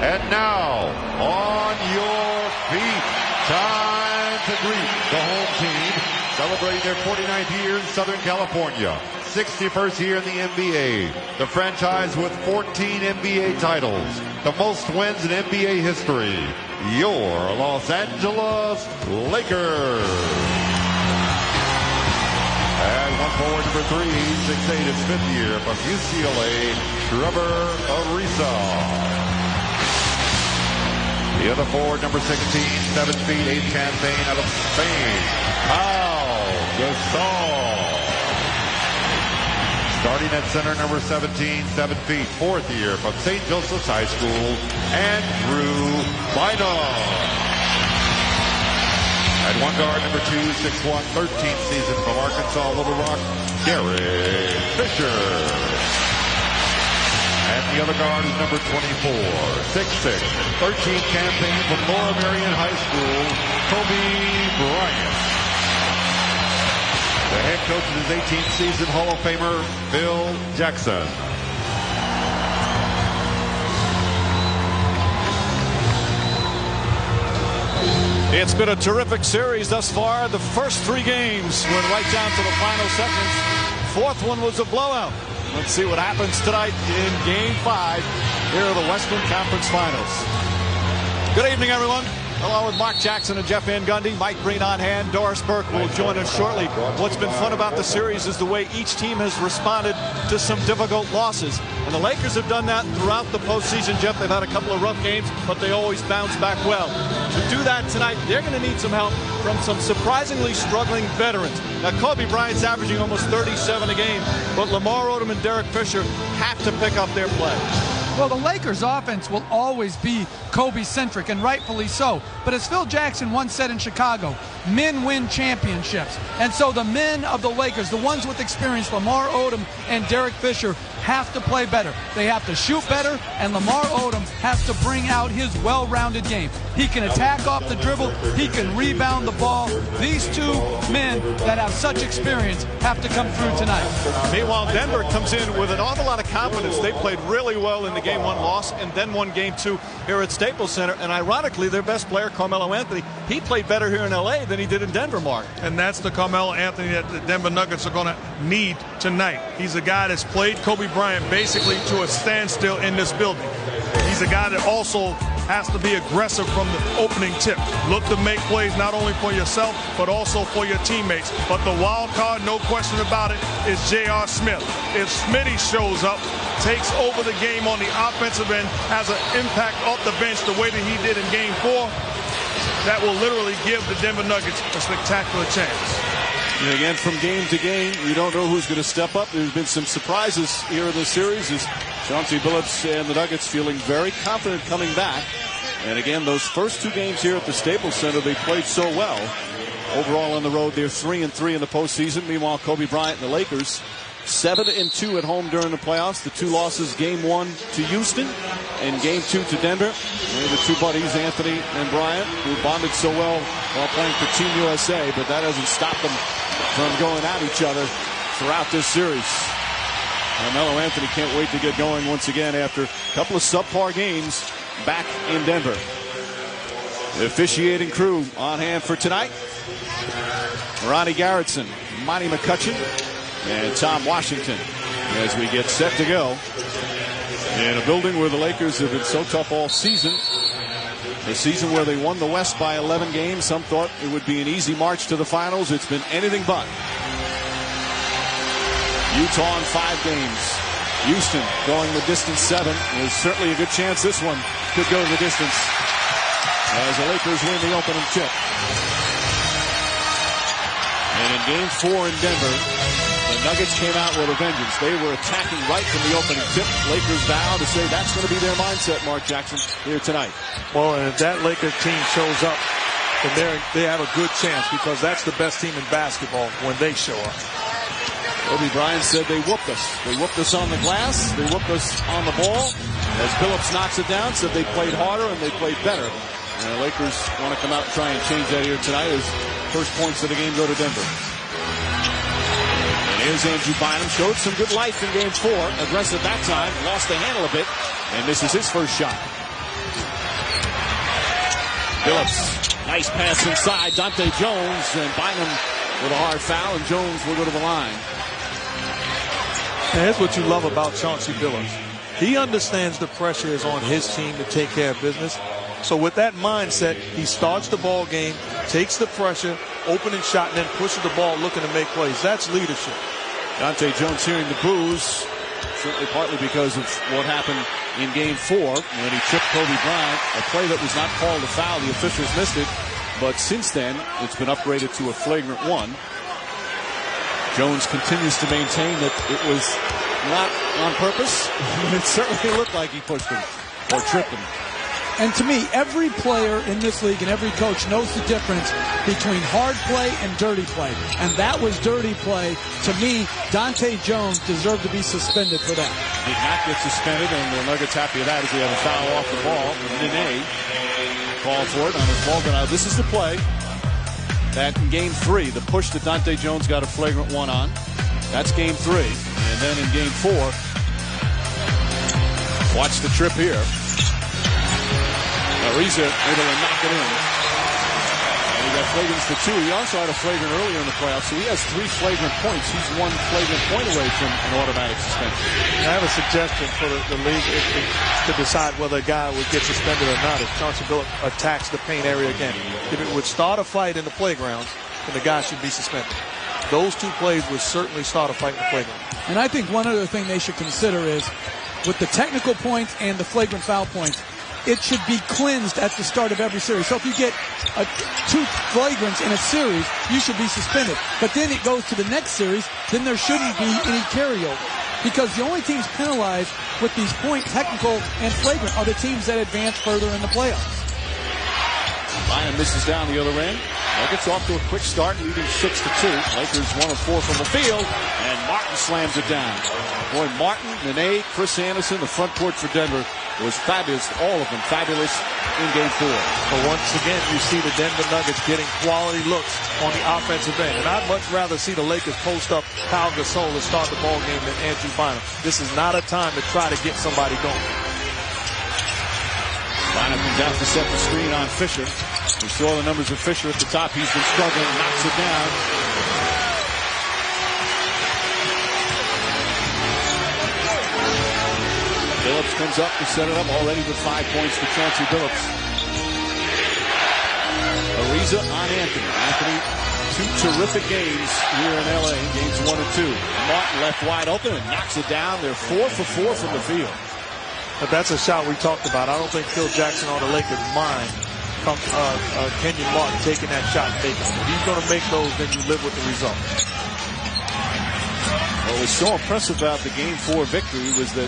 And now, on your feet, time to greet the home team, celebrating their 49th year in Southern California, 61st year in the NBA, the franchise with 14 NBA titles, the most wins in NBA history, your Los Angeles Lakers. And one forward, number 3, 6'8", his 5th year from UCLA, Trevor Ariza. The other forward, number 16, 7 feet, 8th campaign out of Spain, Pau Gasol. Starting at center, number 17, 7 feet, 4th year from St. Joseph's High School, Andrew Bynum. At one guard, number 2, 6'1", 13th season from Arkansas Little Rock, Derek Fisher. And the other guard is number 24, 6'6", 13th campaign from Laura Marion High School, Kobe Bryant. The head coach in his 18th season, Hall of Famer Phil Jackson. It's been a terrific series thus far. The first 3 games went right down to the final seconds. 4th one was a blowout. Let's see what happens tonight in Game 5 here are the Western Conference Finals. Good evening, everyone. Along with Mark Jackson and Jeff Van Gundy, Mike Breen on hand. Doris Burke will join us shortly. What's been fun about the series is the way each team has responded to some difficult losses. And the Lakers have done that throughout the postseason, Jeff. They've had a couple of rough games, but they always bounce back well. To do that tonight, they're going to need some help from some surprisingly struggling veterans. Now, Kobe Bryant's averaging almost 37 a game, but Lamar Odom and Derek Fisher have to pick up their play. Well, the Lakers' offense will always be Kobe-centric, and rightfully so. But as Phil Jackson once said in Chicago, men win championships. And so the men of the Lakers, the ones with experience, Lamar Odom and Derek Fisher, have to play better. They have to shoot better, and Lamar Odom has to bring out his well-rounded game. He can attack off the dribble. He can rebound the ball. These 2 men that have such experience have to come through tonight. Meanwhile, Denver comes in with an awful lot of confidence. They played really well in the Game 1 loss and then won Game 2 here at Staples Center. And ironically, their best player, Carmelo Anthony, he played better here in L.A. than he did in Denver, Mark. And that's the Carmelo Anthony that the Denver Nuggets are going to need tonight. He's a guy that's played Kobe Bryant basically to a standstill in this building. He's a guy that also has to be aggressive from the opening tip. Look to make plays not only for yourself, but also for your teammates. But the wild card, no question about it, is J.R. Smith. If Smitty shows up, takes over the game on the offensive end, has an impact off the bench the way that he did in Game 4, that will literally give the Denver Nuggets a spectacular chance. And again, from game to game, you don't know who's going to step up. There's been some surprises here in this series as Chauncey Billups and the Nuggets feeling very confident coming back. And again, those first 2 games here at the Staples Center, they played so well. Overall on the road, they're 3-3 in the postseason. Meanwhile, Kobe Bryant and the Lakers 7-2 at home during the playoffs. The 2 losses, Game 1 to Houston and Game 2 to Denver. And the 2 buddies, Anthony and Bryant, who bonded so well while playing for Team USA, but that hasn't stopped them from going at each other throughout this series. Carmelo Anthony can't wait to get going once again after a couple of subpar games back in Denver. The officiating crew on hand for tonight: Ronnie Garrettson, Monty McCutcheon, and Tom Washington as we get set to go in a building where the Lakers have been so tough all season. A season where they won the West by 11 games. Some thought it would be an easy march to the finals. It's been anything but. Utah in 5 games. Houston going the distance 7. There's certainly a good chance this one could go the distance as the Lakers win the opening tip. And in Game 4 in Denver, the Nuggets came out with a vengeance. They were attacking right from the opening tip. Lakers vow to say that's going to be their mindset, Mark Jackson, here tonight. Well, and if that Lakers team shows up, then they have a good chance, because that's the best team in basketball when they show up. Kobe Bryant said they whooped us. They whooped us on the glass. They whooped us on the ball. As Billups knocks it down, said they played harder and they played better. And the Lakers want to come out and try and change that here tonight as first points of the game go to Denver. And here's Andrew Bynum. Showed some good life in Game 4. Aggressive that time. Lost the handle a bit. And this is his first shot. Billups, nice pass inside. Dante Jones, and Bynum with a hard foul, and Jones will go to the line. And here's what you love about Chauncey Billups. He understands the pressure is on his team to take care of business. So with that mindset, he starts the ball game, takes the pressure, opening shot, and then pushes the ball looking to make plays. That's leadership. Dante Jones hearing the boos, certainly partly because of what happened in Game 4 when he tripped Kobe Bryant, a play that was not called a foul. The officials missed it, but since then, it's been upgraded to a flagrant one. Jones continues to maintain that it was not on purpose. It certainly looked like he pushed him or tripped him. And to me, every player in this league and every coach knows the difference between hard play and dirty play. And that was dirty play. To me, Dante Jones deserved to be suspended for that. Did not get suspended, and the Nuggets happy with that as we have a foul off the ball. Nene called for it on his ball. Now, this is the play that in Game 3, the push that Dante Jones got a flagrant one on. That's Game 3. And then in Game 4, watch the trip here. Ariza able to knock it in. And he got flagrants for 2. He also had a flagrant earlier in the playoffs, so he has 3 flagrant points. He's 1 flagrant point away from an automatic suspension. I have a suggestion for the league to decide whether a guy would get suspended or not if Chauncey Billups attacks the paint area again. If it would start a fight in the playground, then the guy should be suspended. Those 2 plays would certainly start a fight in the playground. And I think one other thing they should consider is, with the technical points and the flagrant foul points, it should be cleansed at the start of every series. So if you get 2 flagrants in a series, you should be suspended. But then it goes to the next series, then there shouldn't be any carryover. Because the only teams penalized with these point, technical, and flagrant are the teams that advance further in the playoffs. Bynum misses down the other end. Nuggets off to a quick start, leading 6-2. Lakers 1 of 4 from the field, and Martin slams it down. Boy, Martin, Nene, Chris Anderson, the front court for Denver was fabulous. All of them fabulous in Game 4. But once again, you see the Denver Nuggets getting quality looks on the offensive end. And I'd much rather see the Lakers post up Pau Gasol to start the ball game than Andrew Bynum. This is not a time to try to get somebody going. Bynum comes out to set the screen on Fisher. We saw the numbers of Fisher at the top. He's been struggling, knocks it down. Billups comes up to set it up, already with 5 points to Chauncey Billups. Ariza on Anthony. Anthony, 2 terrific games here in L.A., games 1 and 2. Martin left wide open and knocks it down. They're 4 for 4 from the field. But that's a shot we talked about. I don't think Phil Jackson on the Lakers' mind Kenyon Martin taking that shot and making it. If he's going to make those, then you live with the result. What was so impressive about the Game 4 victory was that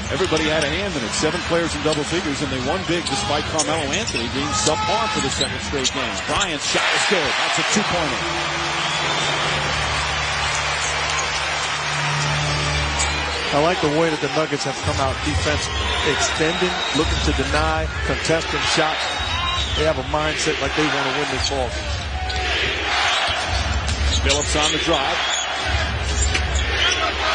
everybody had a hand in it. 7 players in double figures, and they won big despite Carmelo Anthony being subpar for the 2nd straight game. Bryant's shot is good. That's a 2-pointer. I like the way that the Nuggets have come out defensively, extending, looking to deny, contesting shots. They have a mindset like they want to win this ball game. Billups on the drive.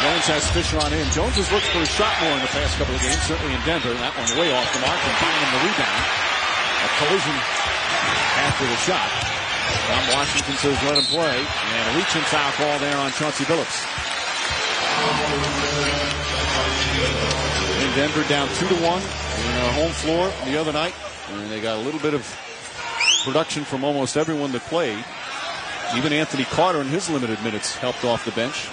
Jones has Fisher on him. Jones has looked for a shot more in the past couple of games, certainly in Denver. That one way off the mark, and Bynum the rebound. A collision after the shot. Tom Washington says let him play, and a reaching foul call there on Chauncey Billups. In Denver down 2-1 in our home floor the other night, and they got a little bit of production from almost everyone that played. Even Anthony Carter in his limited minutes helped off the bench.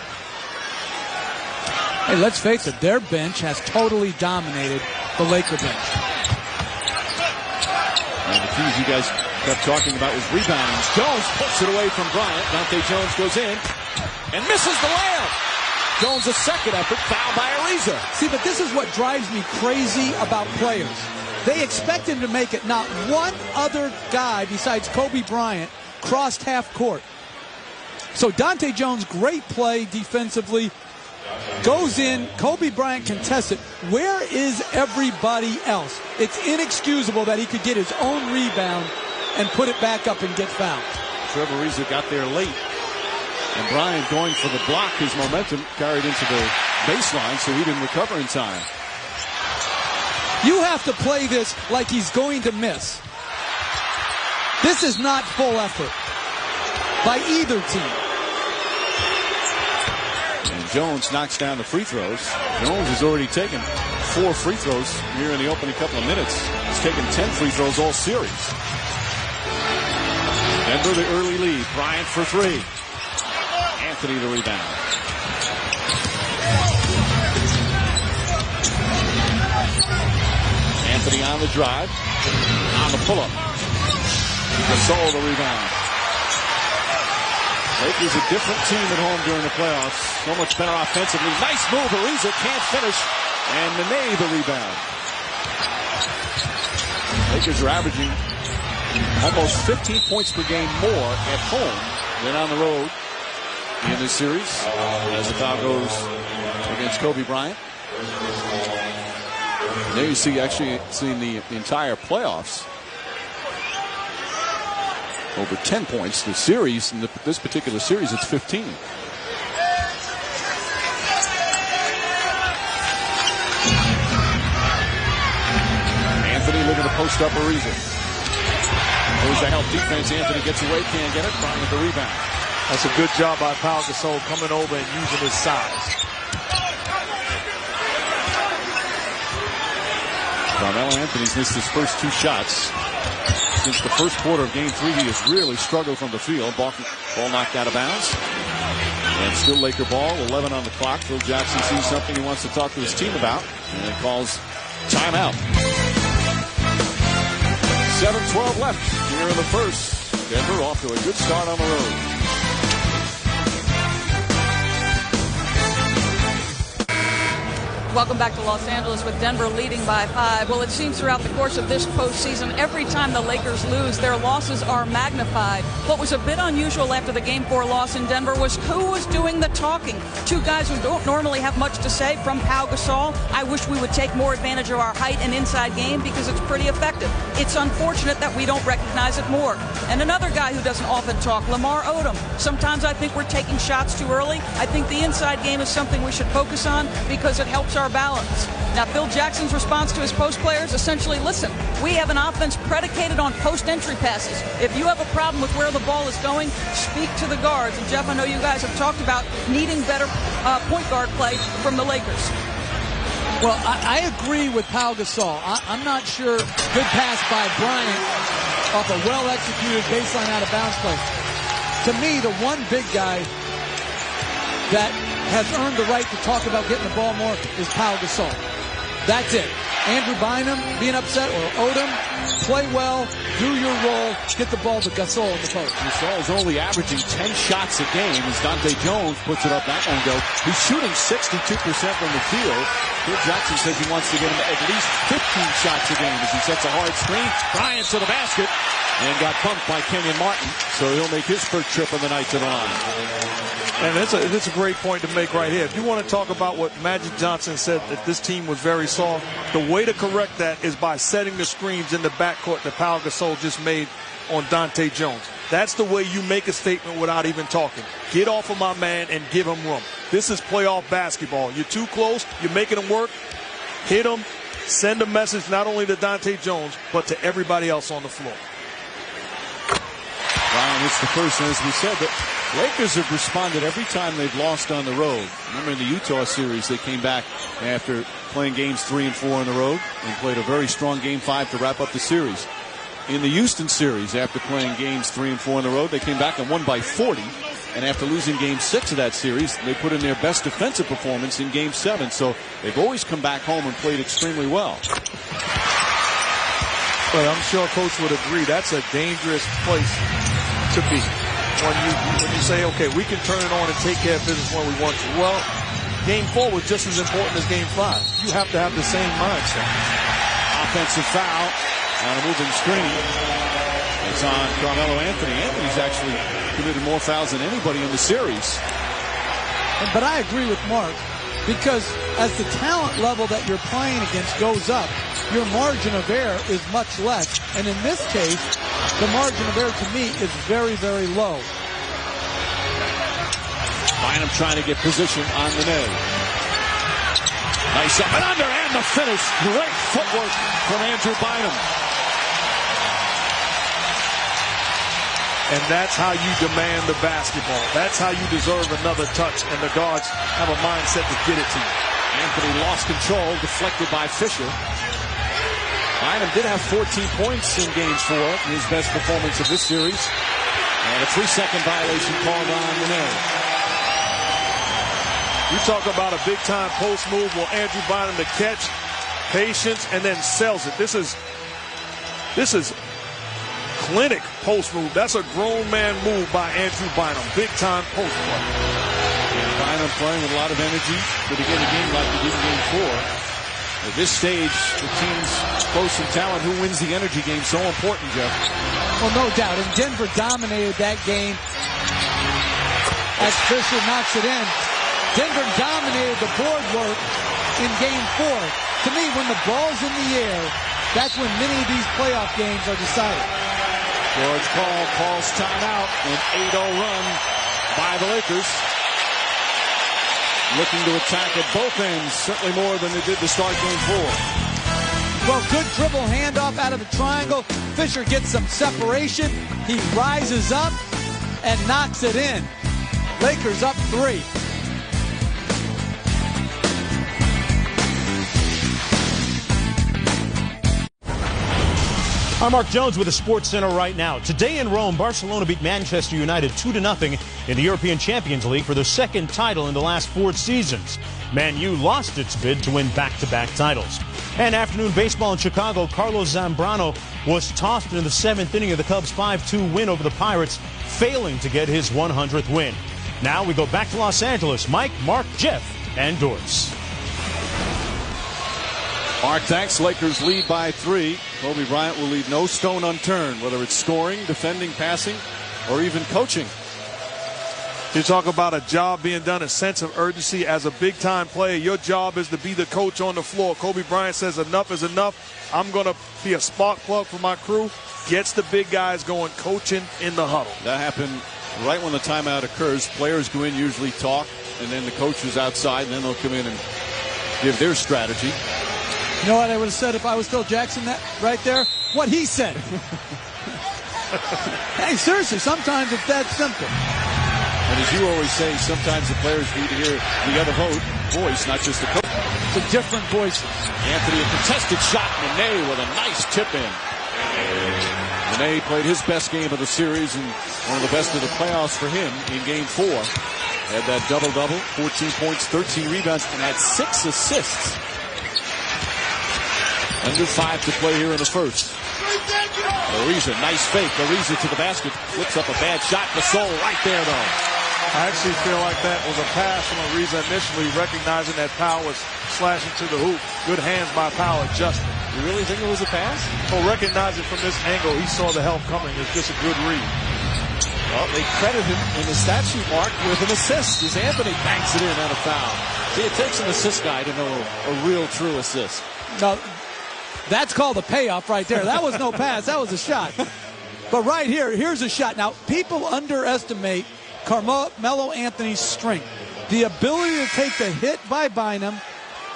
Hey, let's face it, their bench has totally dominated the Laker bench. And the keys you guys kept talking about was rebounding. Jones puts it away from Bryant. Dante Jones goes in and misses the layup. Jones a second effort, foul by Ariza. See, but this is what drives me crazy about players. They expect him to make it. Not one other guy besides Kobe Bryant crossed half court. So Dante Jones, great play defensively. Goes in, Kobe Bryant contests it. Where is everybody else? It's inexcusable that he could get his own rebound and put it back up and get fouled. Trevor Ariza got there late. And Bryant going for the block, his momentum carried into the baseline, so he didn't recover in time. You have to play this like he's going to miss. This is not full effort by either team. And Jones knocks down the free throws. Jones has already taken 4 free throws here in the opening couple of minutes. He's taken 10 free throws all series. Denver the early lead. Bryant for 3. Anthony the rebound. Anthony on the drive. On the pull-up. Gasol the rebound. Lakers a different team at home during the playoffs. So much better offensively. Nice move. Ariza can't finish. And Nene the rebound. Lakers are averaging almost 15 points per game more at home than on the road in this series as the foul goes against Kobe Bryant. There you see actually seeing the entire playoffs. Over 10 points. The series, in this particular series, it's 15. Anthony looking to post up Ariza. There's the help defense. Anthony gets away, can't get it. Bryant with the rebound. That's a good job by Pau Gasol coming over and using his size. Carmelo Anthony's missed his first 2 shots. Since the first quarter of Game 3, he has really struggled from the field. Ball knocked out of bounds. And still Laker ball, 11 on the clock. Phil Jackson sees something he wants to talk to his team about and calls timeout. 7:12 left here in the first. Denver off to a good start on the road. Welcome back to Los Angeles with Denver leading by 5. Well, it seems throughout the course of this postseason, every time the Lakers lose, their losses are magnified. What was a bit unusual after the Game 4 loss in Denver was who was doing the talking. 2 guys who don't normally have much to say from Pau Gasol. I wish we would take more advantage of our height and inside game because it's pretty effective. It's unfortunate that we don't recognize it more. And another guy who doesn't often talk, Lamar Odom. Sometimes I think we're taking shots too early. I think the inside game is something we should focus on because it helps our balance. Now, Phil Jackson's response to his post players essentially, listen, we have an offense predicated on post-entry passes. If you have a problem with where the ball is going, speak to the guards. And, Jeff, I know you guys have talked about needing better point guard play from the Lakers. Well, I agree with Pau Gasol. I'm not sure. Good pass by Bryant off a well-executed baseline out-of-bounds play. To me, the one big guy that has earned the right to talk about getting the ball more is Pau Gasol. That's it. Andrew Bynum being upset or Odom, play well, do your role, get the ball to Gasol in the post. Gasol is only averaging 10 shots a game as Dante Jones puts it up. That won't go. He's shooting 62% from the field. Phil Jackson says he wants to get him at least 15 shots a game as he sets a hard screen. Bryant to the basket and got bumped by Kenyon Martin, so he'll make his first trip of the night to the line. And it's a great point to make right here. If you want to talk about what Magic Johnson said, that this team was very soft, the way to correct that is by setting the screens in the backcourt that Pau Gasol just made on Dante Jones. That's the way you make a statement without even talking. Get off of my man and give him room. This is playoff basketball. You're too close. You're making him work. Hit him. Send a message not only to Dante Jones, but to everybody else on the floor. Ryan hits the first, and as we said, the Lakers have responded every time they've lost on the road. Remember in the Utah series, they came back after playing games 3 and 4 on the road and played a very strong game 5 to wrap up the series. In the Houston series, after playing games 3 and 4 on the road, they came back and won by 40. And after losing game 6 of that series, they put in their best defensive performance in game 7. So they've always come back home and played extremely well. But I'm sure Coach would agree that's a dangerous place to be. When you say, okay, we can turn it on and take care of business when we want to. Well, game 4 was just as important as game 5. You have to have the same mindset. Offensive foul on a moving screen. It's on Carmelo Anthony. Anthony's actually committed more fouls than anybody in the series. But I agree with Mark, because as the talent level that you're playing against goes up, your margin of error is much less. And in this case, the margin of error to me is very, very low. Bynum trying to get position on the net. Nice up and under, and the finish. Great footwork from Andrew Bynum. And that's how you demand the basketball. That's how you deserve another touch, and the guards have a mindset to get it to you. Anthony lost control, deflected by Fisher. Bynum did have 14 points in Game 4, his best performance of this series. And a 3-second violation called on Monet. You talk about a big-time post move. Well, Andrew Bynum to catch, patience, and then sells it. This is clinic post move. That's a grown man move by Andrew Bynum. Big-time post play. And Bynum playing with a lot of energy to begin the game like he did in Game 4. At this stage, the team's close in talent. Who wins the energy game? So important, Jeff. Well, no doubt. And Denver dominated that game as Fisher knocks it in. Denver dominated the board work in Game 4. To me, when the ball's in the air, that's when many of these playoff games are decided. George Paul calls timeout. An 8-0 run by the Lakers. Looking to attack at both ends, certainly more than they did to start Game 4. Well, good dribble handoff out of the triangle. Fisher gets some separation. He rises up and knocks it in. Lakers up 3. I'm Mark Jones with the Sports Center right now. Today in Rome, Barcelona beat Manchester United 2-0 in the European Champions League for their second title in the last 4 seasons. Man U lost its bid to win back-to-back titles. And afternoon baseball in Chicago, Carlos Zambrano was tossed in the 7th inning of the Cubs' 5-2 win over the Pirates, failing to get his 100th win. Now we go back to Los Angeles. Mike, Mark, Jeff, and Doris. Mark, thanks. Lakers lead by 3. Kobe Bryant will leave no stone unturned, whether it's scoring, defending, passing, or even coaching. You talk about a job being done, a sense of urgency as a big-time player. Your job is to be the coach on the floor. Kobe Bryant says enough is enough. I'm going to be a spark plug for my crew. Gets the big guys going, coaching in the huddle. That happened right when the timeout occurs. Players go in, usually talk, and then the coach is outside, and then they'll come in and give their strategy. You know what I would have said if I was Phil Jackson that right there? What he said. Hey, seriously, sometimes it's that simple. And as you always say, sometimes the players need to hear the other voice, not just the coach. The different voices. Anthony, a contested shot. Monet with a nice tip in. Monet played his best game of the series and one of the best of the playoffs for him in Game 4. Had that double-double, 14 points, 13 rebounds, and had 6 assists. Under 5 to play here in the first. Ariza, nice fake. Ariza to the basket. Flips up a bad shot. Gasol right there, though. I actually feel like that was a pass from Ariza initially, recognizing that Powell was slashing to the hoop. Good hands by Powell adjusting. You really think it was a pass? Well, recognizing from this angle, he saw the help coming. It's just a good read. Well, they credit him in the stat sheet, Mark, with an assist as Anthony banks it in on a foul. See, it takes an assist guy to know a real, true assist. Now, that's called a payoff right there. That was no pass. That was a shot. But right here, here's a shot. Now, people underestimate Carmelo Anthony's strength. The ability to take the hit by Bynum,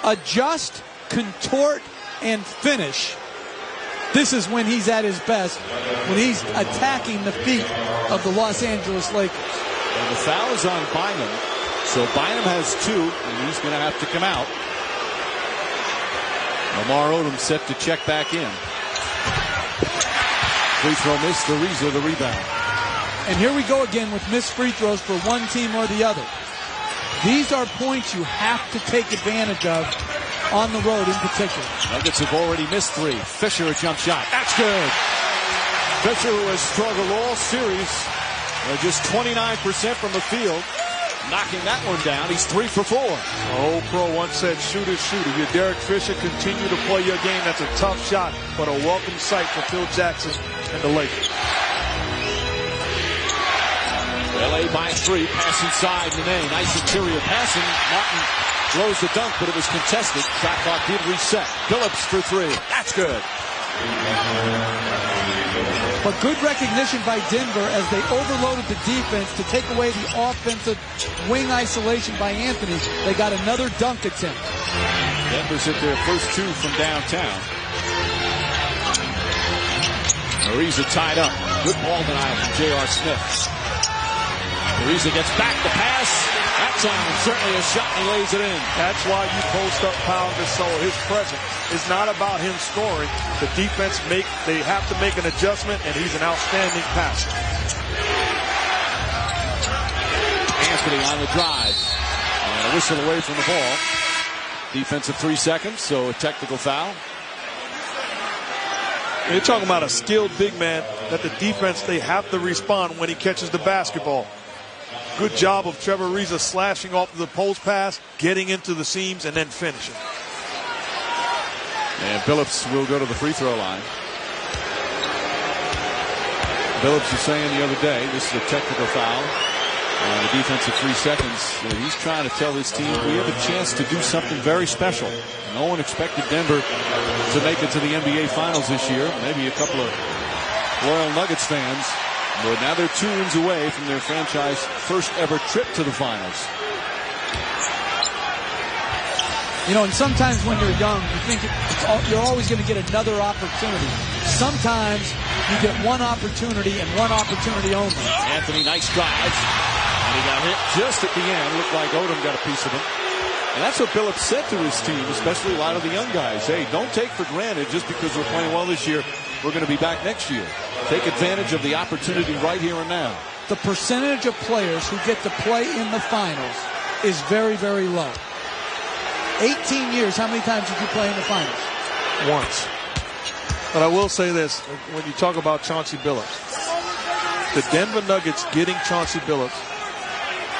adjust, contort, and finish. This is when he's at his best, when he's attacking the feet of the Los Angeles Lakers. And the foul is on Bynum. So Bynum has 2, and he's going to have to come out. Lamar Odom set to check back in. Free throw missed. Ariza the rebound. And here we go again with missed free throws for one team or the other. These are points you have to take advantage of on the road in particular. Nuggets have already missed 3. Fisher a jump shot. That's good. Fisher, who has struggled all series, just 29% from the field. Knocking that one down. He's 3 for 4. An old pro once said, shooter, shooter. You're Derek Fisher. Continue to play your game. That's a tough shot, but a welcome sight for Phil Jackson and the Lakers. LA by 3. Pass inside. Monet. Nice interior passing. Martin throws the dunk, but it was contested. Shot clock did reset. Phillips for 3. That's good. But good recognition by Denver as they overloaded the defense to take away the offensive wing isolation by Anthony. They got another dunk attempt. Denver's hit their first 2 from downtown. Ariza tied up. Good ball denial from J.R. Smith. Ariza gets back the pass. That time certainly a shot and he lays it in. That's why you post up Pau Gasol. His presence is not about him scoring. The defense they have to make an adjustment, and he's an outstanding passer. Anthony on the drive. And a whistle away from the ball. Defensive 3 seconds, so a technical foul. You're talking about a skilled big man that the defense, they have to respond when he catches the basketball. Good job of Trevor Ariza slashing off the post pass, getting into the seams, and then finishing. And Billups will go to the free throw line. Billups was saying the other day, this is a technical foul. The defensive 3 seconds. He's trying to tell his team we have a chance to do something very special. No one expected Denver to make it to the NBA Finals this year. Maybe a couple of loyal Nuggets fans. But now they're 2 wins away from their franchise first ever trip to the Finals. You know, and sometimes when you're young, you think you're always going to get another opportunity. Sometimes you get one opportunity and one opportunity only. Anthony, nice drive. And he got hit just at the end. Looked like Odom got a piece of it. And that's what Billups said to his team, especially a lot of the young guys. Hey, don't take for granted just because we're playing well this year, we're going to be back next year. Take advantage of the opportunity right here and now. The percentage of players who get to play in the finals is very, very low. 18 years, how many times did you play in the finals? Once. But I will say this, when you talk about Chauncey Billups, the Denver Nuggets getting Chauncey Billups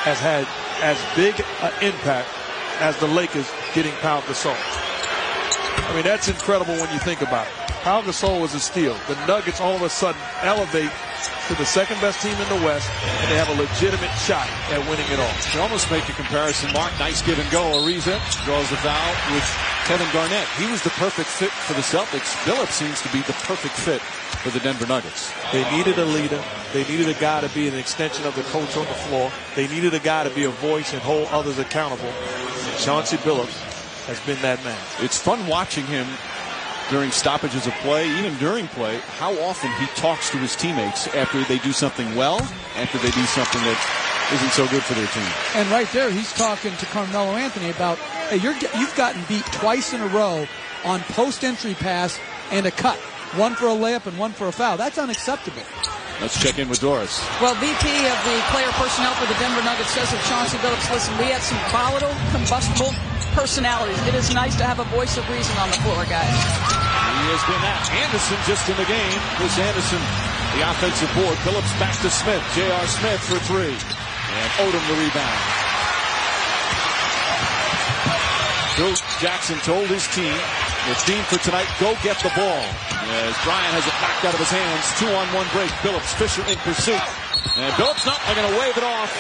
has had as big an impact as the Lakers getting Pau Gasol. I mean, that's incredible when you think about it. Pau Gasol was a steal. The Nuggets all of a sudden elevate to the second best team in the West, and they have a legitimate shot at winning it all. You almost make a comparison, Mark. Nice give and go. Ariza draws the foul with Kevin Garnett. He was the perfect fit for the Celtics. Billups seems to be the perfect fit for the Denver Nuggets. They needed a leader. They needed a guy to be an extension of the coach on the floor. They needed a guy to be a voice and hold others accountable. And Chauncey Billups has been that man. It's fun watching him during stoppages of play, even during play, how often he talks to his teammates after they do something well, after they do something that isn't so good for their team. And right there, he's talking to Carmelo Anthony about, hey, you've gotten beat twice in a row on post-entry pass and a cut. One for a layup and one for a foul. That's unacceptable. Let's check in with Doris. Well, VP of the player personnel for the Denver Nuggets says of Chauncey Billups, listen, we had some volatile, combustible personalities. It is nice to have a voice of reason on the floor, guys. He has been that. Anderson just in the game. Chris Anderson, the offensive board. Billups back to Smith. J.R. Smith for 3. And Odom the rebound. Phil Jackson told his team, the theme for tonight, go get the ball. As Bryant has it knocked out of his hands. 2-on-1 break. Billups, Fisher in pursuit. And Billups not going to wave it off.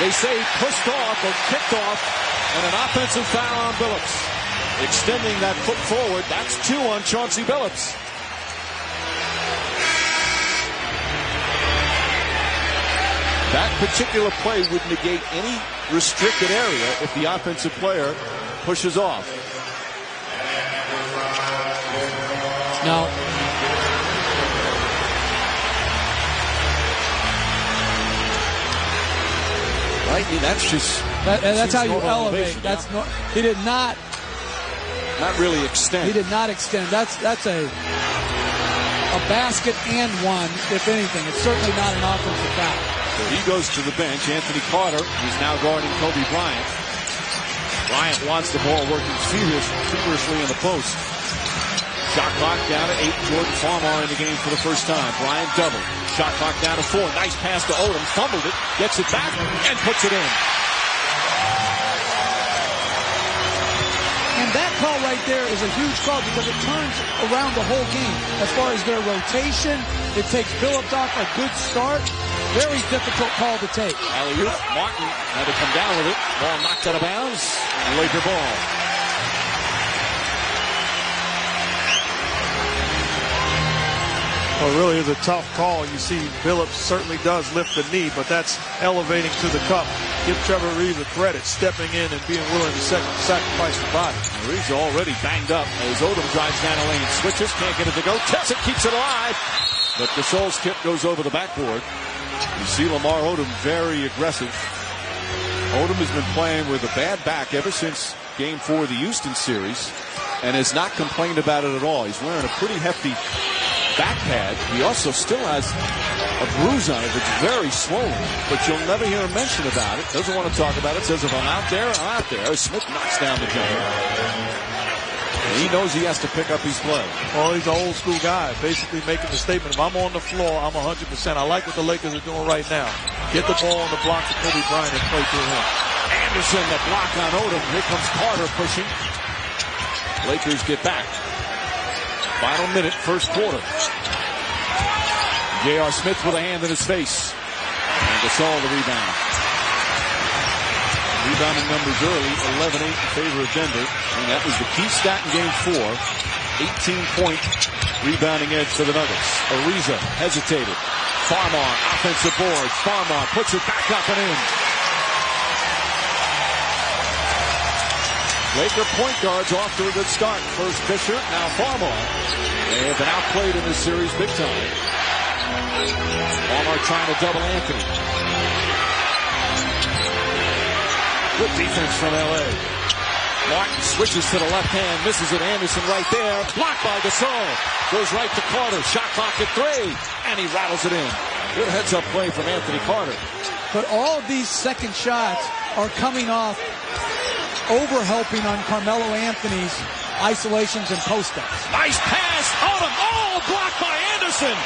They say pushed off or kicked off. And an offensive foul on Billups. Extending that foot forward. That's 2 on Chauncey Billups. That particular play would negate any restricted area if the offensive player pushes off. Now, right? That's just... that's how you elevate. Yeah. He did not really extend. He did not extend. That's a basket and one, if anything. It's certainly not an offensive foul. So he goes to the bench. Anthony Carter, who's now guarding Kobe Bryant. Bryant wants the ball working feverishly in the post. Shot clock down to 8. Jordan Farmar in the game for the first time. Bryant double. Shot clock down to 4. Nice pass to Odom. Fumbled it. Gets it back and puts it in. And that call right there is a huge call because it turns around the whole game. As far as their rotation, it takes Billups off a good start. Very difficult call to take. Alley-oop. Martin had to come down with it. Ball knocked out of bounds. Laker ball. Well, it really is a tough call. You see Billups certainly does lift the knee, but that's elevating to the cup. Give Trevor Ariza credit, stepping in and being willing to sacrifice the body. Ariza already banged up as Odom drives down the lane. Switches, can't get it to go. Tips it, keeps it alive. but Gasol's tip goes over the backboard. You see Lamar Odom very aggressive. Odom has been playing with a bad back ever since Game 4 of the Houston series and has not complained about it at all. He's wearing a pretty hefty back pad. He also still has a bruise on it that's very swollen, but you'll never hear him mention about it. Doesn't want to talk about it. Says if I'm out there, I'm out there. Smith knocks down the jumper. And he knows he has to pick up his play. Well, he's an old school guy, basically making the statement, if I'm on the floor, I'm 100%. I like what the Lakers are doing right now. Get the ball on the block to Kobe Bryant and play through him. Anderson, the block on Odom. Here comes Carter pushing. Lakers get back. Final minute, first quarter. J.R. Smith with a hand in his face. And Gasol the rebound. Rebounding numbers early, 11-8 in favor of Denver. And that was the key stat in Game 4. 18-point rebounding edge for the Nuggets. Ariza hesitated. Farmar, offensive boards. Farmar puts it back up and in. Laker point guards off to a good start. First Fisher, now Farmar. They have been outplayed in this series big time. Farmar trying to double Anthony. Good defense from L.A. Martin switches to the left hand, misses it. Anderson right there. Blocked by Gasol. Goes right to Carter. Shot clock at 3. And he rattles it in. Good heads-up play from Anthony Carter. But all of these second shots are coming off over-helping on Carmelo Anthony's isolations and post-ups. Nice pass. Odom. Oh, blocked by Anderson.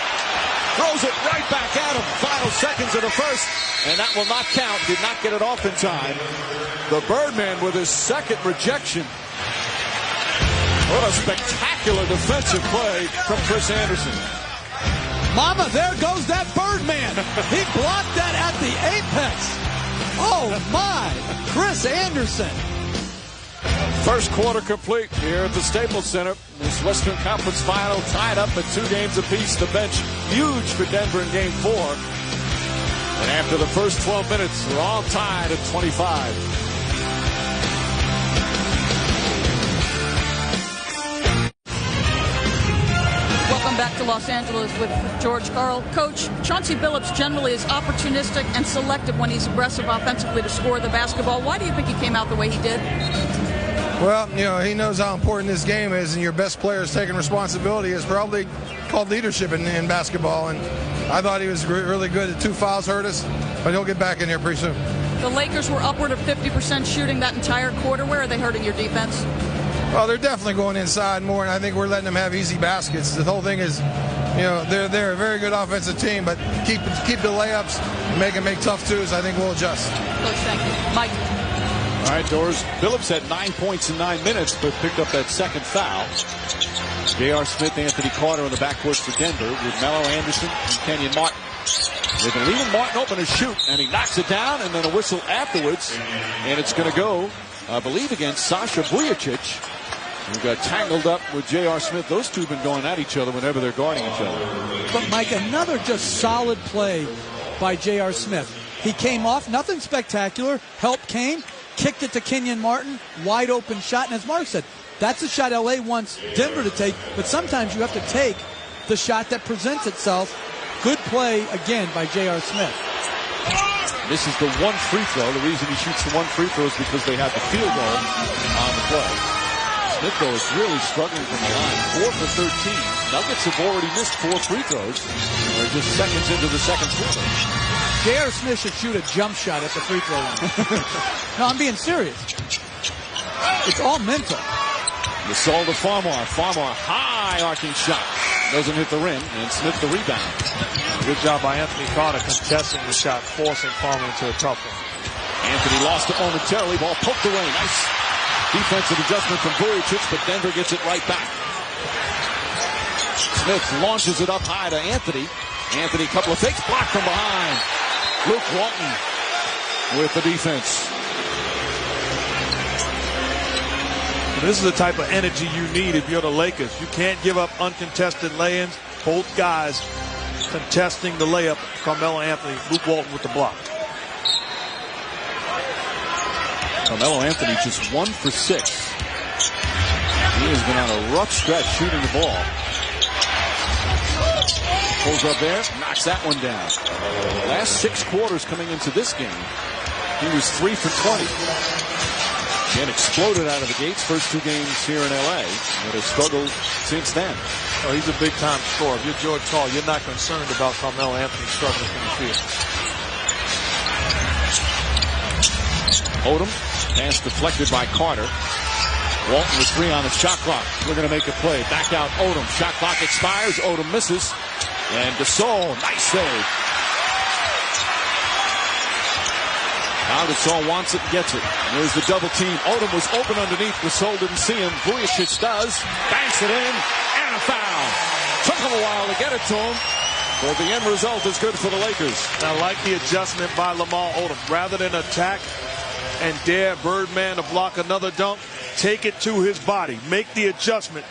Throws it right back at him. Final seconds of the first. And that will not count. Did not get it off in time. The Birdman with his second rejection. What a spectacular defensive play from Chris Anderson. Mama, there goes that Birdman. He blocked that at the apex. Oh, my. Chris Anderson. First quarter complete here at the Staples Center. This Western Conference final tied up at 2 games apiece. The bench huge for Denver in Game 4. And after the first 12 minutes, we're all tied at 25. Welcome back to Los Angeles with George Karl. Coach, Chauncey Billups generally is opportunistic and selective when he's aggressive offensively to score the basketball. Why do you think he came out the way he did? Well, you know, he knows how important this game is, and your best players taking responsibility is probably called leadership in basketball. And I thought he was really good. The 2 fouls hurt us, but he'll get back in here pretty soon. The Lakers were upward of 50% shooting that entire quarter. Where are they hurting your defense? Well, they're definitely going inside more, and I think we're letting them have easy baskets. The whole thing is, you know, they're a very good offensive team, but keep the layups, make tough twos. I think we'll adjust. Coach, thank you. Mike. All right, Doors. Billups had 9 points in 9 minutes, but picked up that second foul. J.R. Smith, Anthony Carter on the backcourt for Denver with Melo Anderson and Kenyon Martin. They've been leaving Martin open to shoot, and he knocks it down, and then a whistle afterwards, and it's going to go, I believe, against Sasha Vujacic, who got tangled up with J.R. Smith. Those two have been going at each other whenever they're guarding each other. But, Mike, another just solid play by J.R. Smith. He came off, nothing spectacular. Help came. Kicked it to Kenyon Martin, wide open shot, and as Mark said, that's a shot LA wants Denver to take, but sometimes you have to take the shot that presents itself. Good play again by J.R. Smith. This is the 1 free throw. The reason he shoots the 1 free throw is because they had the field goal on the play. Smith, though, is really struggling from the line. 4 for 13. Nuggets have already missed 4 free throws. They're just seconds into the second quarter. J.R. Smith should shoot a jump shot at the free throw line. No, I'm being serious. It's all mental. Gasol to Farmar. Farmar, high arcing shot. Doesn't hit the rim, and Smith the rebound. Good job by Anthony Carter contesting the shot, forcing Farmar into a tough one. Anthony lost it momentarily. Ball poked away. Nice defensive adjustment from Vujacic, but Denver gets it right back. Smith launches it up high to Anthony. Anthony, couple of fakes, blocked from behind. Luke Walton with the defense. This is the type of energy you need if you're the Lakers. You can't give up uncontested lay-ins. Both guys contesting the layup. Carmelo Anthony, Luke Walton with the block. Carmelo Anthony just 1 for 6. He has been on a rough stretch shooting the ball. Pulls up there, knocks that one down. Last 6 quarters coming into this game, he was 3 for 20. And exploded out of the gates first 2 games here in L.A. but has struggled since then. Oh, he's a big-time scorer. If you're George Hall, you're not concerned about Carmelo Anthony struggling from the field. Odom, pass deflected by Carter. Walton with 3 on the shot clock. We're going to make a play. Back out Odom. Shot clock expires. Odom misses. And Gasol, nice save. Now Gasol wants it and gets it. There's the double team. Odom was open underneath. Gasol didn't see him. Vujacic does. Banks it in. And a foul. Took him a while to get it to him. But the end result is good for the Lakers. I like the adjustment by Lamar Odom. Rather than attack and dare Birdman to block another dunk, take it to his body. Make the adjustment.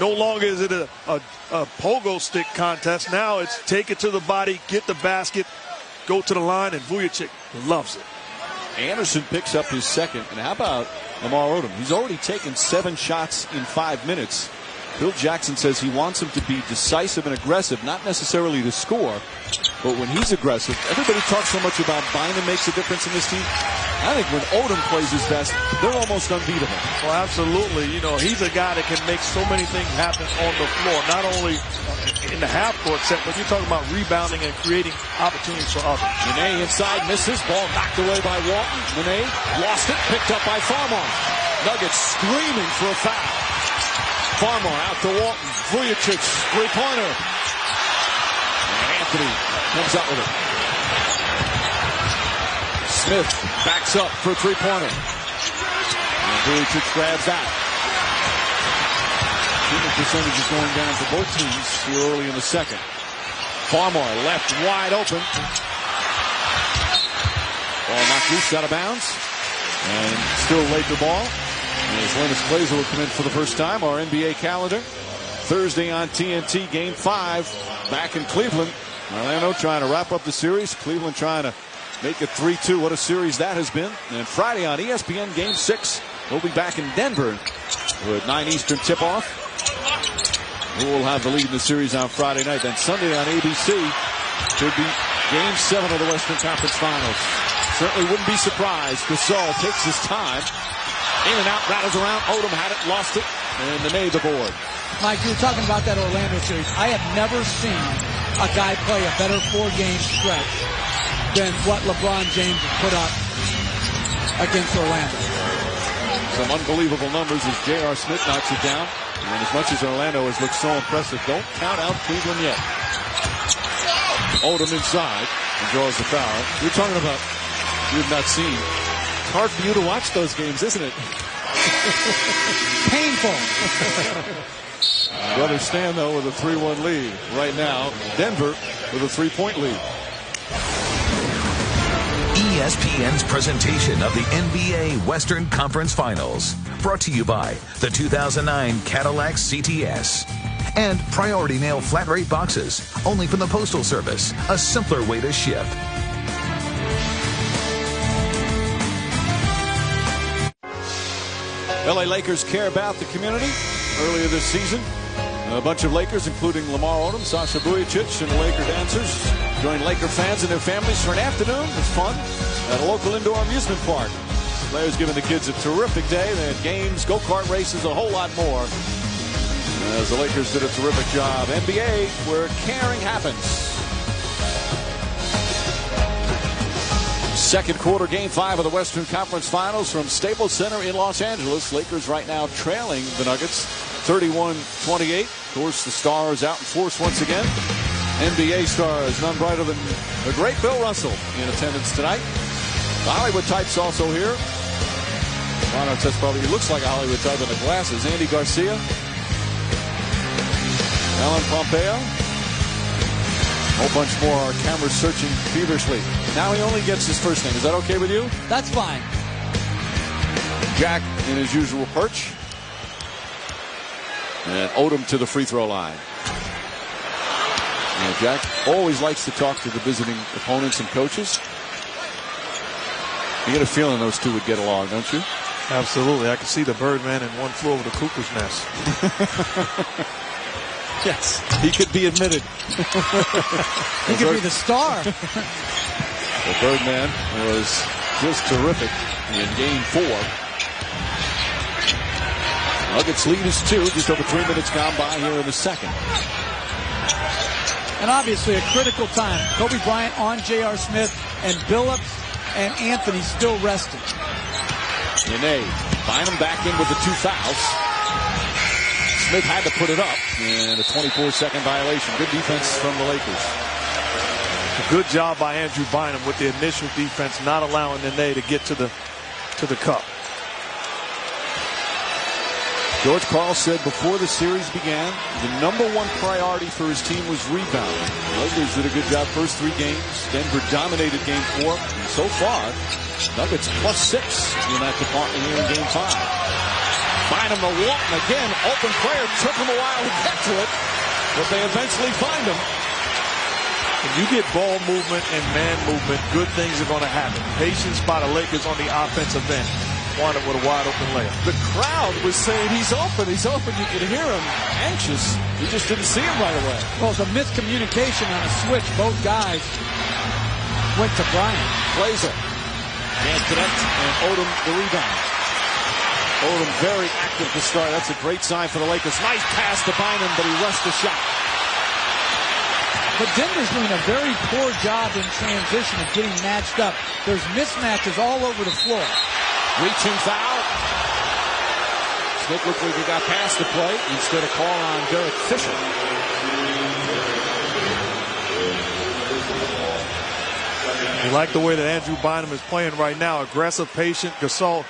No longer is it a pogo stick contest. Now it's take it to the body, get the basket, go to the line, and Vujacic loves it. Anderson picks up his second. And how about Lamar Odom? He's already taken 7 shots in 5 minutes. Bill Jackson says he wants him to be decisive and aggressive, not necessarily to score, but when he's aggressive, everybody talks so much about Bynum makes a difference in this team. I think when Odom plays his best, they're almost unbeatable. Well, absolutely. You know, he's a guy that can make so many things happen on the floor, not only in the half-court set, but you're talking about rebounding and creating opportunities for others. Nene inside misses. Ball knocked away by Walton. Nene lost it, picked up by Farmar. Nuggets screaming for a foul. Farmar out to Walton. Vujacic, 3-pointer. And Anthony comes up with it. Smith backs up for a 3-pointer. And Vujacic grabs that. Shooting percentage is going down for both teams here early in the second. Farmar left wide open. Ball knocked loose out of bounds. And still Laker ball. As Lennox Glazer will come in for the first time. Our NBA calendar. Thursday on TNT, Game 5 back in Cleveland. Orlando trying to wrap up the series. Cleveland trying to make it 3-2. What a series that has been. And Friday on ESPN, Game 6. We'll be back in Denver with 9 Eastern tip-off. Who will have the lead in the series on Friday night. Then Sunday on ABC could be Game 7 of the Western Conference Finals. Certainly wouldn't be surprised. Gasol takes his time. In and out, rattles around. Odom had it, lost it, and they made the board. Mike, you were talking about that Orlando series. I have never seen a guy play a better 4-game stretch than what LeBron James has put up against Orlando. Some unbelievable numbers as J.R. Smith knocks it down. And as much as Orlando has looked so impressive, don't count out Cleveland yet. Odom inside and draws the foul. You're talking about you've not seen. Hard for you to watch those games, isn't it? Painful. Brother Stan, though, with a 3-1 lead. Right now, Denver with a 3-point lead. ESPN's presentation of the NBA Western Conference Finals. Brought to you by the 2009 Cadillac CTS. And Priority Mail flat rate boxes. Only from the Postal Service. A simpler way to ship. LA Lakers care about the community. Earlier this season, a bunch of Lakers, including Lamar Odom, Sasha Vujacic, and the Laker dancers, joined Laker fans and their families for an afternoon of fun at a local indoor amusement park. Players giving the kids a terrific day. They had games, go-kart races, a whole lot more. As the Lakers did a terrific job. NBA, where caring happens. Second quarter, Game 5 of the Western Conference Finals from Staples Center in Los Angeles. Lakers right now trailing the Nuggets 31-28. Of course, the Stars out in force once again. NBA stars, none brighter than the great Bill Russell in attendance tonight. The Hollywood types also here. Ron Artest probably looks like a Hollywood type in the glasses. Andy Garcia. Alan Pompeo. A whole bunch more. Our cameras searching feverishly. Now he only gets his first name. Is that okay with you? That's fine. Jack in his usual perch. And Odom to the free throw line. And Jack always likes to talk to the visiting opponents and coaches. You get a feeling those two would get along, don't you? Absolutely. I can see the Birdman and one flew over the cuckoo's nest. Yes, he could be admitted. He could be the star. The Birdman was just terrific in game 4. Nuggets lead is 2, just over 3 minutes gone by here in the second. And obviously a critical time. Kobe Bryant on J.R. Smith, and Billups and Anthony still resting. Nene, Bynum back in with the 2 fouls. Smith had to put it up, and a 24-second violation. Good defense from the Lakers. A good job by Andrew Bynum with the initial defense, not allowing Nene to get to the cup. George Karl said before the series began, the #1 priority for his team was rebounding. The Lakers did a good job first 3 games. Denver dominated game 4. And so far, Nuggets +6 in that department here in game 5. Bynum to Walton again. Open player. Took him a while to get to it, but they eventually find him. When you get ball movement and man movement, good things are going to happen. Patience by the Lakers on the offensive end. Wanted with a wide open layup. The crowd was saying he's open, he's open. You could hear him anxious. He just didn't see him right away. Well, it's a miscommunication on a switch. Both guys went to Bryant. Blazer can't connect, and Odom the rebound. Odom very active to start. That's a great sign for the Lakers. Nice pass to Bynum, but he rushed the shot. But Denver's doing a very poor job in transition of getting matched up. There's mismatches all over the floor. Reaching foul. Smith looked like he got past the play instead of calling on Derek Fisher. You like the way that Andrew Bynum is playing right now. Aggressive, patient. Gasol,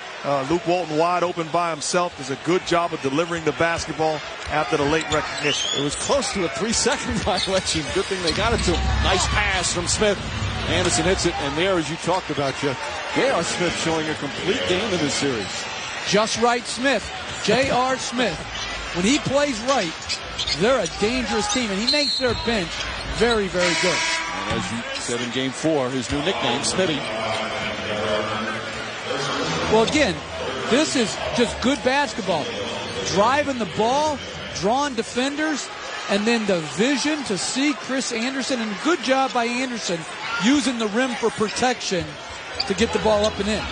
Luke Walton wide open by himself. Does a good job of delivering the basketball after the late recognition. It was close to a 3-second violation. Good thing they got it to him. Nice pass from Smith. Anderson hits it, and there, as you talked about, Jeff, J.R. Smith showing a complete game in this series. Just right Smith. J.R. Smith. When he plays right, they're a dangerous team, and he makes their bench very, very good. And as you said in game 4, his new nickname, Smitty. Well, again, this is just good basketball. Driving the ball, drawing defenders, and then the vision to see Chris Anderson, and good job by Anderson using the rim for protection to get the ball up and in.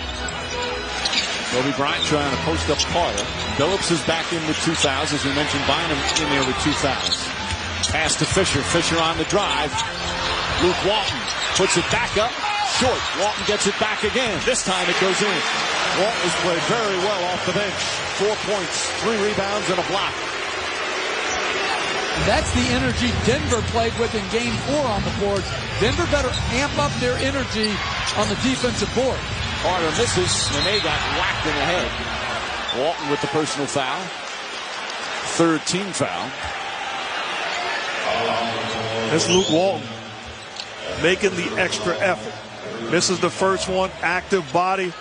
Kobe Bryant trying to post up Carter. Billups is back in with 2 fouls. As we mentioned, Bynum in there with 2 fouls. Pass to Fisher. Fisher on the drive. Luke Walton puts it back up. Short. Walton gets it back again. This time it goes in. Walton has played very well off the bench. 4 points, 3 rebounds, and a block. That's the energy Denver played with in game 4 on the boards. Denver better amp up their energy on the defensive board. Carter misses, and they got whacked in the head. Walton with the personal foul. 3rd team foul. That's Luke Walton making the extra effort. Misses the first one, active body,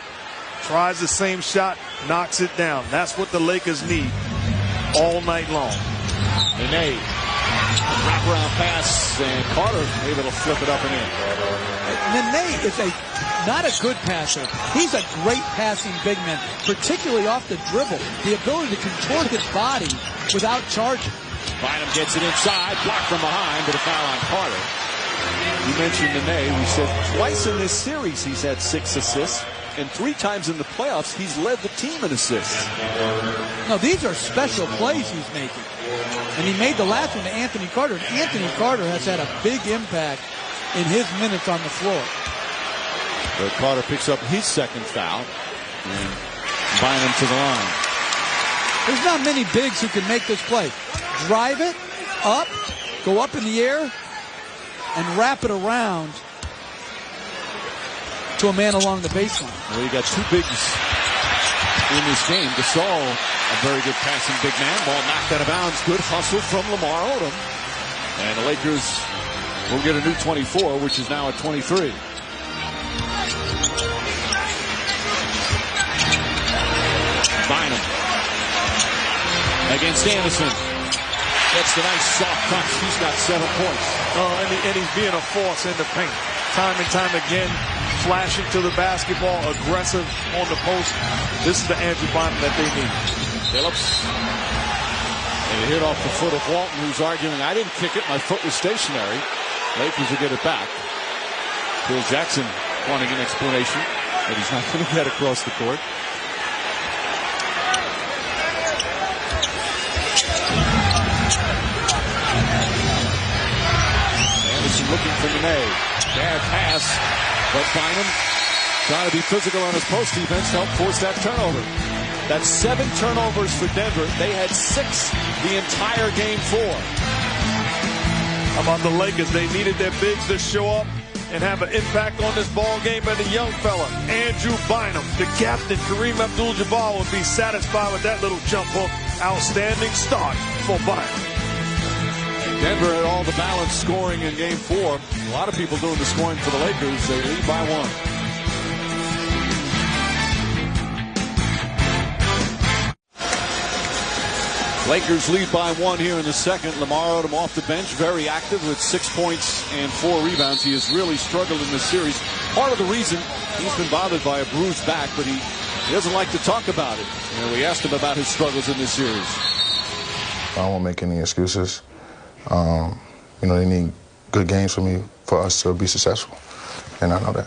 tries the same shot, knocks it down. That's what the Lakers need all night long. Nene, wraparound pass, and Carter able to flip it up and in. Nene is not a good passer. He's a great passing big man, particularly off the dribble. The ability to contort his body without charging. Bynum gets it inside, blocked from behind, but a foul on Carter. You mentioned Nene. We said twice in this series he's had 6 assists. And 3 times in the playoffs, he's led the team in assists. No, these are special plays he's making. And he made the last one to Anthony Carter. And Anthony Carter has had a big impact in his minutes on the floor. But Carter picks up his 2nd foul. And Bynum to the line. There's not many bigs who can make this play. Drive it, up, go up in the air, and wrap it around to a man along the baseline. Well, you got 2 bigs in this game. Gasol, a very good passing big man. Ball knocked out of bounds. Good hustle from Lamar Odom. And the Lakers will get a new 24, which is now at 23. Bynum against Anderson. Gets the nice soft touch. He's got 7 points. And he's being a force in the paint. Time and time again, flashing to the basketball, aggressive on the post. This is the Andrew Bynum that they need. Billups. And A hit off the foot of Walton, who's arguing, I didn't kick it, my foot was stationary. Lakers will get it back. Phil Jackson wanting an explanation, but he's not going to get across the court. Anderson looking for Nene. Bad pass, but Bynum trying to be physical on his post defense to help force that turnover. That's 7 turnovers for Denver. They had 6 the entire game 4. How about the Lakers? They needed their bigs to show up and have an impact on this ball game. And the young fella, Andrew Bynum, the captain, Kareem Abdul-Jabbar, would be satisfied with that little jump hook. Outstanding start for Bynum. Denver had all the balance scoring in game 4. A lot of people doing the scoring for the Lakers. They lead by 1. Lakers lead by 1 here in the second. Lamar Odom off the bench, very active with 6 points and 4 rebounds. He has really struggled in this series. Part of the reason he's been bothered by a bruised back, but he doesn't like to talk about it. We asked him about his struggles in this series. I don't want to make any excuses. They need good games for us to be successful, and I know that.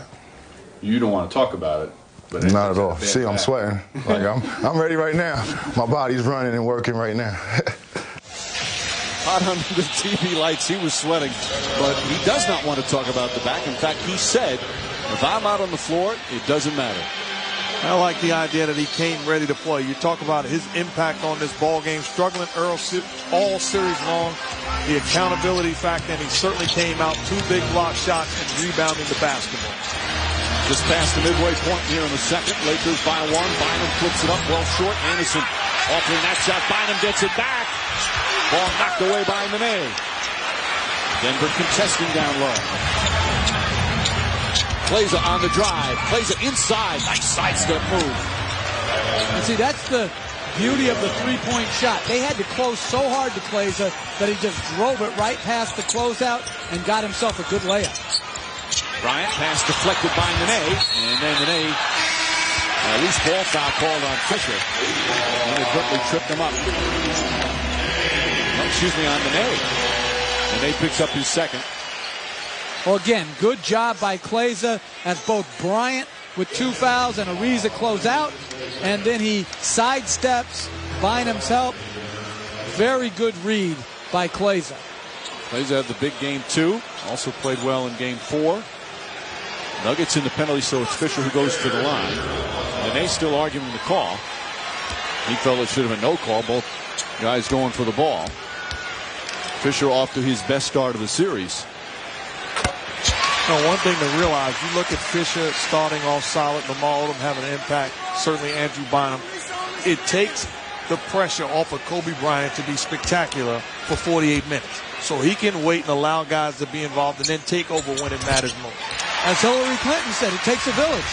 You don't want to talk about it. But not at all. See, I'm sweating. Like I'm ready right now. My body's running and working right now. Hot under the TV lights, he was sweating, but he does not want to talk about the back. In fact, he said, if I'm out on the floor, it doesn't matter. I like the idea that he came ready to play. You talk about his impact on this ball game, struggling all series long, the accountability factor, and he certainly came out 2 big block shots and rebounding the basketball. Just past the midway point here in the second. Lakers by 1. Bynum flips it up well short. Anderson offering that shot. Bynum gets it back. Ball knocked away by Nene. Denver contesting down low. Klaiser on the drive. Klaiser inside. Nice sidestep move. And see, that's the beauty of the three-point shot. They had to close so hard to Klaiser that he just drove it right past the closeout and got himself a good layup. Bryant pass deflected by Nene, and then Nene, at least ball foul called on Fisher. Inadvertently tripped him up. On Nene. Nene picks up his second. Well, again, good job by Klaiser as both Bryant with 2 fouls and Ariza close out, and then he sidesteps Bynum's help. Very good read by Klaiser. Klaiser had the big game 2, also played well in game 4. Nuggets in the penalty, so it's Fisher who goes to the line. And they still arguing the call. He felt it should have been no call. Both guys going for the ball. Fisher off to his best start of the series. One thing to realize, you look at Fisher starting off solid, Lamar Odom having an impact, certainly Andrew Bynum. It takes the pressure off of Kobe Bryant to be spectacular for 48 minutes. So he can wait and allow guys to be involved and then take over when it matters most. As Hillary Clinton said, it takes a village.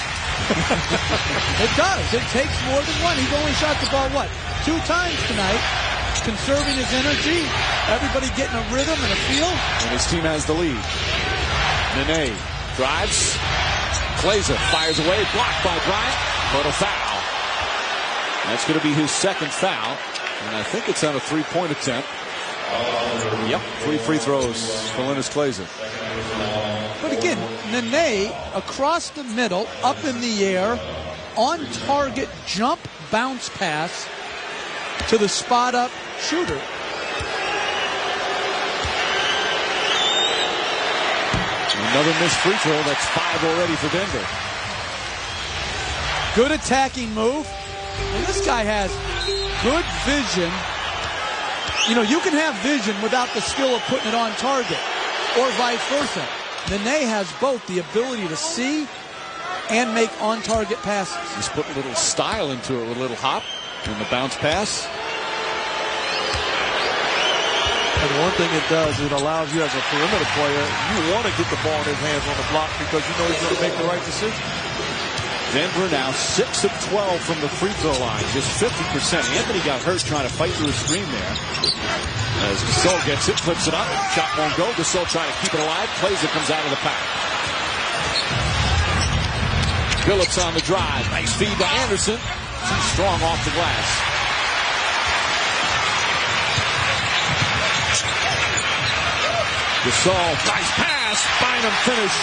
It does. It takes more than one. He's only shot the ball, 2 times tonight, conserving his energy, everybody getting a rhythm and a feel. And his team has the lead. Nene drives. Klaiser fires away, blocked by Bryant, but a foul. That's going to be his second foul, and I think it's on a 3-point attempt. Yep, 3 free throws for Linus Klaiser. But again, Nene across the middle, up in the air, on target jump bounce pass to the spot up shooter. Another missed free throw. That's 5 already for Denver. Good attacking move. And this guy has good vision. You can have vision without the skill of putting it on target, or vice versa. Nene has both the ability to see and make on-target passes. He's put a little style into it with a little hop and the bounce pass. And one thing it does, it allows you as a perimeter player, you want to get the ball in his hands on the block because you know he's going to make the right decision. Denver now 6 of 12 from the free throw line, just 50%. Anthony got hurt trying to fight through a screen there. As Gasol gets it, flips it up, shot won't go. Gasol trying to keep it alive, plays it, comes out of the pack. Phillips on the drive, nice feed to Anderson. Too strong off the glass. Gasol, nice pass. Bynum finish.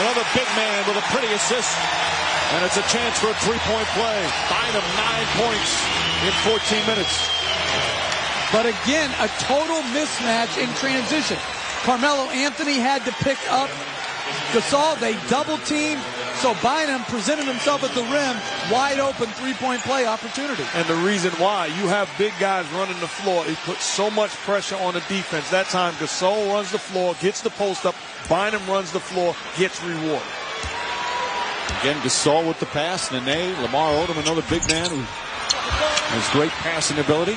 Another big man with a pretty assist. And it's a chance for a three-point play. Bynum 9 points in 14 minutes. But again, a total mismatch in transition. Carmelo Anthony had to pick up Gasol. They double teamed. So Bynum presented himself at the rim, wide open three-point play opportunity. And the reason why, you have big guys running the floor. It puts so much pressure on the defense. That time, Gasol runs the floor, gets the post up. Bynum runs the floor, gets rewarded. Again, Gasol with the pass. Nene, Lamar Odom, another big man who has great passing ability.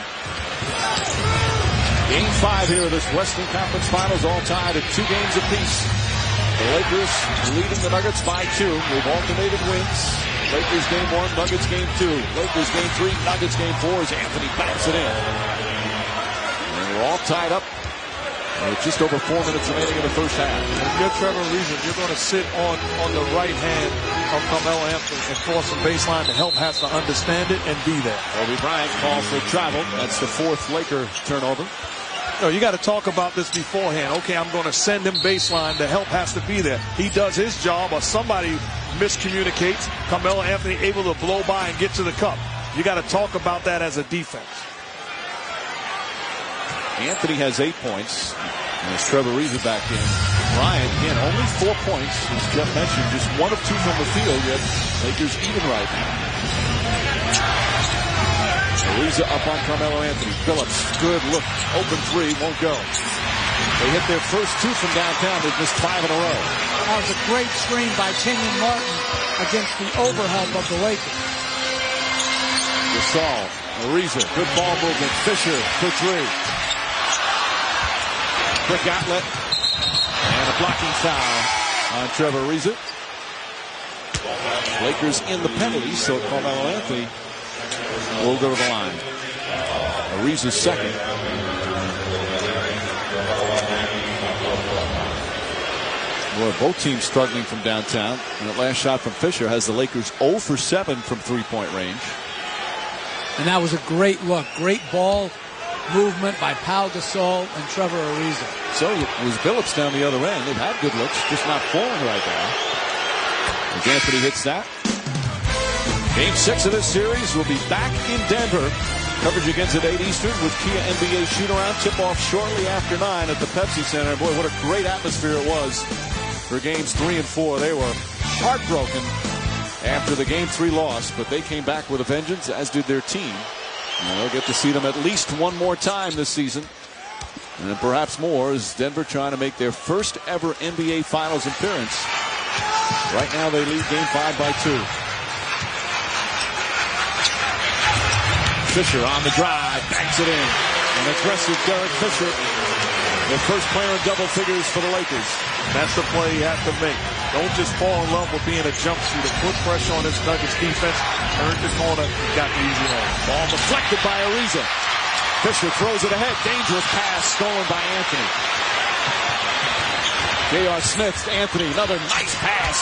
Game 5 here of this Western Conference Finals, all tied at 2 games apiece. The Lakers leading the Nuggets by 2. We've alternated wins. Lakers game 1, Nuggets game 2. Lakers game 3, Nuggets game 4 as Anthony bats it in. And we're all tied up with just over 4 minutes remaining in the first half. If you're Trevor Ariza, you're going to sit on the right hand of Carmelo Anthony and force some baseline. The help has to understand it and be there. Kobe Bryant called for travel. That's the 4th Laker turnover. No, you got to talk about this beforehand. Okay, I'm going to send him baseline. The help has to be there. He does his job or somebody miscommunicates. Carmelo Anthony able to blow by and get to the cup. You got to talk about that as a defense. Anthony has 8 points. And as Trevor Ariza back in. Bryant, again, only 4 points. As Jeff mentioned, just 1 of 2 from the field, yet Lakers even right now. Ariza up on Carmelo Anthony. Phillips, good look. Open 3, won't go. They hit their first 2 from downtown. They've missed 5 in a row. That was a great screen by Kenyon Martin against the overhelp of the Lakers. Gasol, Ariza, good ball movement. Fisher for 3. Quick outlet. And a blocking foul on Trevor Ariza. Lakers in the penalty, so Carmelo Anthony will go to the line. Ariza's second. Boy, both teams struggling from downtown. And that last shot from Fisher has the Lakers 0 for 7 from three-point range. And that was a great look. Great ball movement by Pau Gasol and Trevor Ariza. So was Billups down the other end. They've had good looks, just not falling right now. As Anthony hits that. Game 6 of this series will be back in Denver. Coverage begins at 8 Eastern with Kia NBA shoot-around. Tip-off shortly after 9 at the Pepsi Center. Boy, what a great atmosphere it was for games 3 and 4. They were heartbroken after the Game 3 loss, but they came back with a vengeance, as did their team. And they'll get to see them at least one more time this season. And perhaps more, as Denver trying to make their first ever NBA Finals appearance. Right now they lead Game 5 by 2. Fisher on the drive, banks it in. An aggressive Derek Fisher, the first player in double figures for the Lakers. That's the play you have to make. Don't just fall in love with being a jump shooter. Put pressure on this Nuggets defense. Earn the corner. Got the easy home. Ball deflected by Ariza. Fisher throws it ahead. Dangerous pass stolen by Anthony. J.R. Smith, Anthony, another nice pass.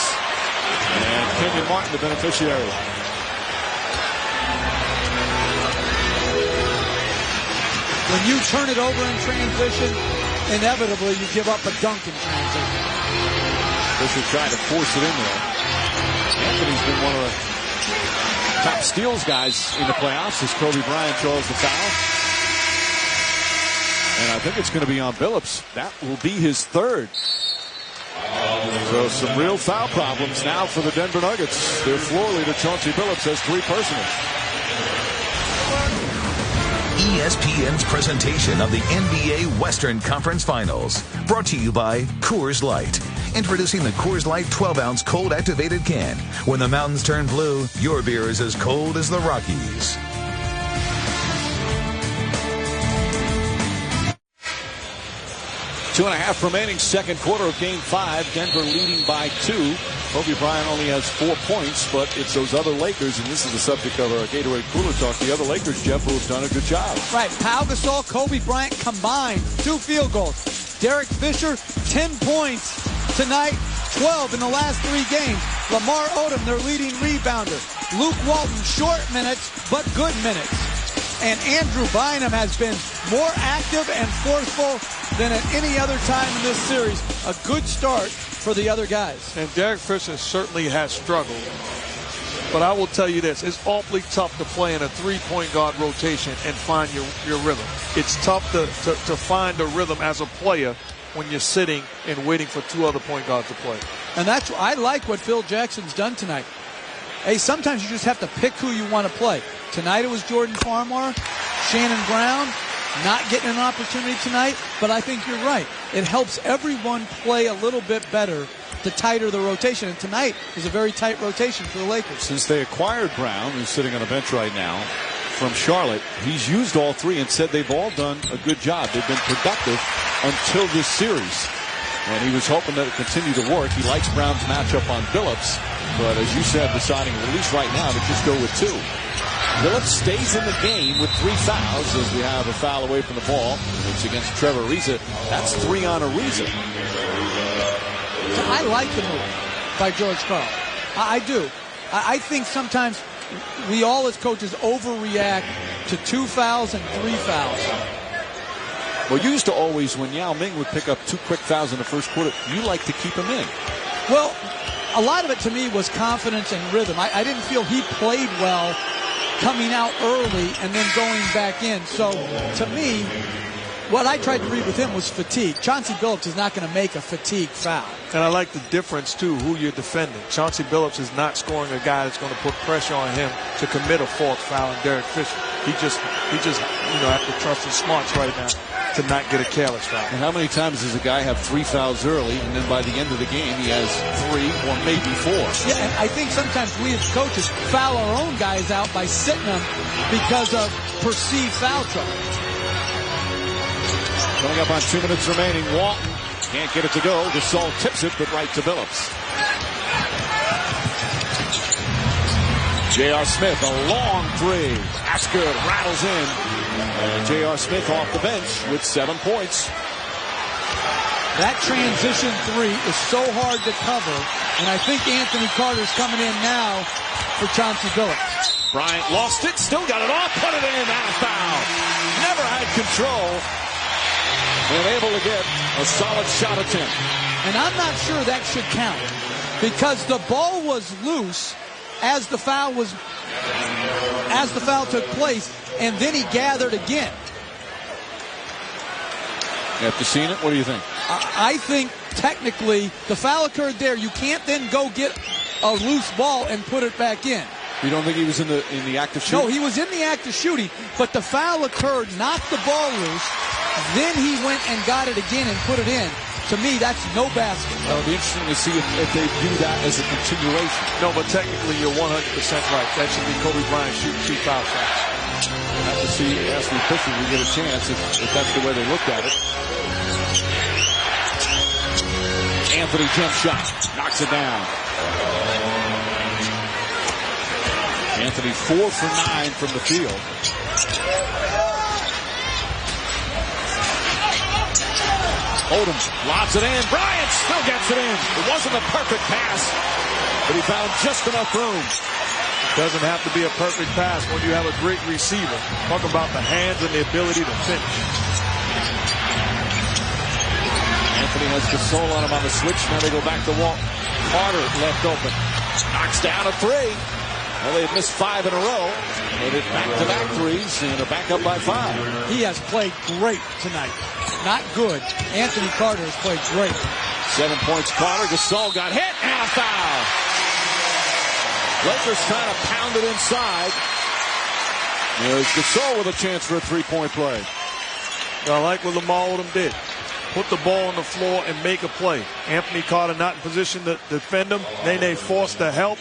And Kenyon Martin, the beneficiary. When you turn it over in transition, inevitably you give up a dunk in transition. Fisher trying to force it in there. Anthony's been one of the top steals guys in the playoffs as Kobe Bryant draws the foul. And I think it's going to be on Billups. That will be his 3rd. So some real foul problems now for the Denver Nuggets. Their floor leader, Chauncey Billups, has 3 personals. ESPN's presentation of the NBA Western Conference Finals. Brought to you by Coors Light. Introducing the Coors Light 12-ounce cold activated can. When the mountains turn blue, your beer is as cold as the Rockies. Two and a half remaining, second quarter of Game 5. Denver leading by 2. Kobe Bryant only has 4 points, but it's those other Lakers, and this is the subject of our Gatorade Cooler Talk. The other Lakers, Jeff, who have done a good job. Right. Pau Gasol, Kobe Bryant combined 2 field goals. Derek Fisher, 10 points tonight, 12 in the last 3 games. Lamar Odom, their leading rebounder. Luke Walton, short minutes, but good minutes. And Andrew Bynum has been more active and forceful than at any other time in this series. A good start for the other guys. And Derek Fisher certainly has struggled. But I will tell you this, it's awfully tough to play in a three-point guard rotation and find your rhythm. It's tough to find a rhythm as a player when you're sitting and waiting for two other point guards to play. And that's, I like what Phil Jackson's done tonight. Hey, sometimes you just have to pick who you want to play. Tonight it was Jordan Farmar, Shannon Brown, not getting an opportunity tonight, but I think you're right. It helps everyone play a little bit better the tighter the rotation. And tonight is a very tight rotation for the Lakers. Since they acquired Brown, who's sitting on the bench right now, from Charlotte, he's used all three and said they've all done a good job. They've been productive until this series. And he was hoping that it continued to work. He likes Brown's matchup on Billups, but as you said, deciding at least right now to just go with two. Billups stays in the game with 3 fouls as we have a foul away from the ball. It's against Trevor Ariza. That's 3 on Ariza. I like the move by George Karl. I do. I think sometimes we all as coaches overreact to 2 fouls and 3 fouls. Well, you used to always, when Yao Ming would pick up 2 quick fouls in the first quarter, you like to keep him in. Well, a lot of it to me was confidence and rhythm. I didn't feel he played well coming out early and then going back in. So, to me, what I tried to read with him was fatigue. Chauncey Billups is not going to make a fatigue foul. And I like the difference, too, who you're defending. Chauncey Billups is not scoring a guy that's going to put pressure on him to commit a 4th foul in Derek Fisher. He just have to trust his smarts right now to not get a careless foul. And how many times does a guy have 3 fouls early, and then by the end of the game he has 3 or maybe 4? Yeah, and I think sometimes we as coaches foul our own guys out by sitting them because of perceived foul trouble. Coming up on 2 minutes remaining, Walton can't get it to go. Gasol tips it, but right to Billups. J.R. Smith, a long 3. That's good. Rattles in. And J.R. Smith off the bench with 7 points. That transition 3 is so hard to cover, and I think Anthony Carter's coming in now for Chauncey Billups. Bryant lost it, still got it off, put it in, and a foul. Never had control. And able to get a solid shot attempt. And I'm not sure that should count because the ball was loose as the foul took place, and then he gathered again. After seeing it, what do you think? I think technically the foul occurred there. You can't then go get a loose ball and put it back in. You don't think he was in the act of shooting? No, he was in the act of shooting, but the foul occurred, knocked the ball loose, then he went and got it again and put it in. To me, that's no basket. It'll be interesting to see if they do that as a continuation. No, but technically you're 100% right. That should be Kobe Bryant shooting 2 foul shots. We'll have to see, as we push it, we get a chance if that's the way they looked at it. Anthony jump shot, knocks it down. Anthony 4 for 9 from the field. Odom lobs it in. Bryant still gets it in. It wasn't a perfect pass, but he found just enough room. Doesn't have to be a perfect pass when you have a great receiver. Talk about the hands and the ability to finish. Anthony has Gasol on him on the switch. Now they go back to Walton. Carter left open. Knocks down a 3. Well, they've missed 5 in a row. They did back-to-back 3s and are back up by 5. He has played great tonight. Not good. Anthony Carter has played great. 7 points Carter. Gasol got hit and a foul. Lakers trying to pound it inside. There's Gasol with a chance for a 3-point play. I like what Lamar Odom did. Put the ball on the floor and make a play. Anthony Carter not in position to defend him. Nene forced the help.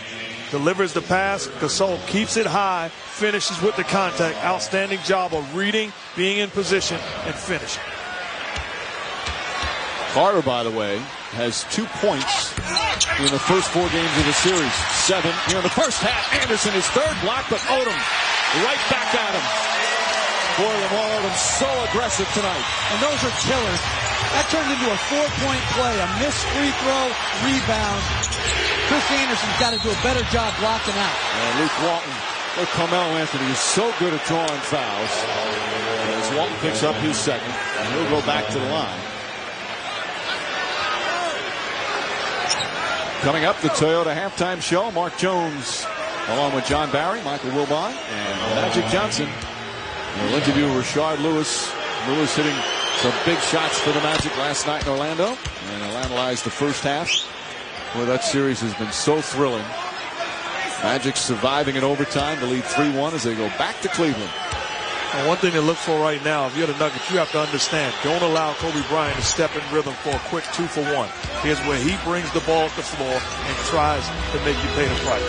Delivers the pass. Gasol keeps it high. Finishes with the contact. Outstanding job of reading, being in position, and finishing. Carter, by the way, has 2 points in the first 4 games of the series. 7 here in the first half. Anderson is 3rd block, but Odom right back at him. Boy, Lamar Odom so aggressive tonight. And those are killers. That turned into a 4-point play, a missed free throw, rebound. Chris Anderson's got to do a better job blocking out. And Luke Walton Well, Carmelo Anthony is so good at drawing fouls. As Walton picks up his second, and he'll go back to the line. Coming up, the Toyota halftime show. Mark Jones, along with John Barry, Michael Wilbon, and Magic Johnson. We'll interview Rashard Lewis. Lewis hitting some big shots for the Magic last night in Orlando. And he'll analyze the first half, where that series has been so thrilling. Magic surviving in overtime to lead 3-1 as they go back to Cleveland. And one thing to look for right now, if you're the Nuggets, you have to understand, don't allow Kobe Bryant to step in rhythm for a quick 2-for-1. Here's where he brings the ball to the floor and tries to make you pay the price.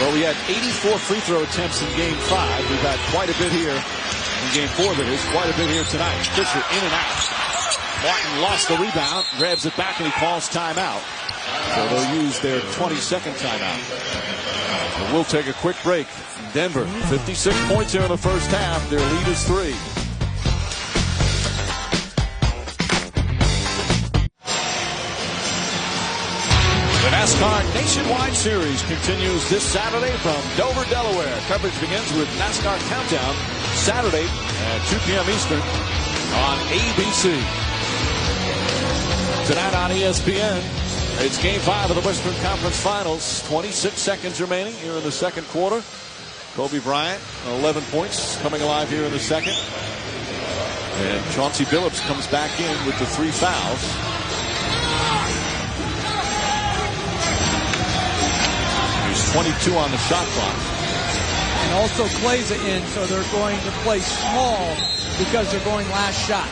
Well, we had 84 free throw attempts in Game 5. We've had quite a bit here in Game 4, but there's quite a bit here tonight. Fisher in and out. Martin lost the rebound, grabs it back, and he calls timeout. So they'll use their 22nd timeout. And we'll take a quick break. Denver, 56 points here in the first half. Their lead is 3. The NASCAR Nationwide Series continues this Saturday from Dover, Delaware. Coverage begins with NASCAR Countdown Saturday at 2 p.m. Eastern on ABC. Tonight on ESPN, it's Game 5 of the Western Conference Finals. 26 seconds remaining here in the second quarter. Kobe Bryant, 11 points, coming alive here in the second. And Chauncey Billups comes back in with the 3 fouls. He's 22 on the shot clock. And also plays it in, so they're going to play small because they're going last shot.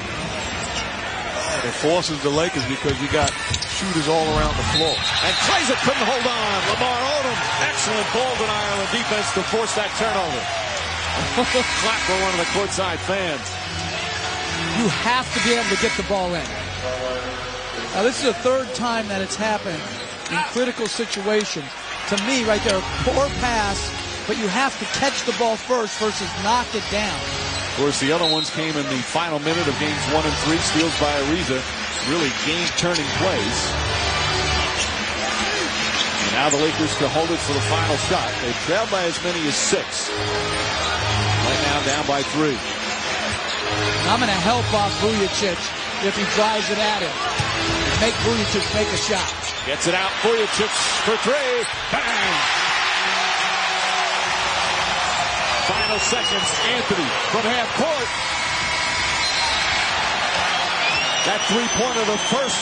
It forces the Lakers because you got shooters all around the floor. And plays it, couldn't hold on. Lamar Odom, excellent ball denial and defense to force that turnover. Clap for one of the courtside fans. You have to be able to get the ball in. Now, this is the third time that it's happened in critical situations. To me, right there, a poor pass, but you have to catch the ball first versus knock it down. Of course, the other ones came in the final minute of games 1 and 3. Steals by Ariza. Really game-turning plays. And now the Lakers to hold it for the final shot. They trailed by as many as 6. Right now down by 3. I'm going to help off Vujacic if he drives it at him. Make Vujacic make a shot. Gets it out. Vujacic for 3. Bang! Final seconds. Anthony from half court. That three-pointer, the first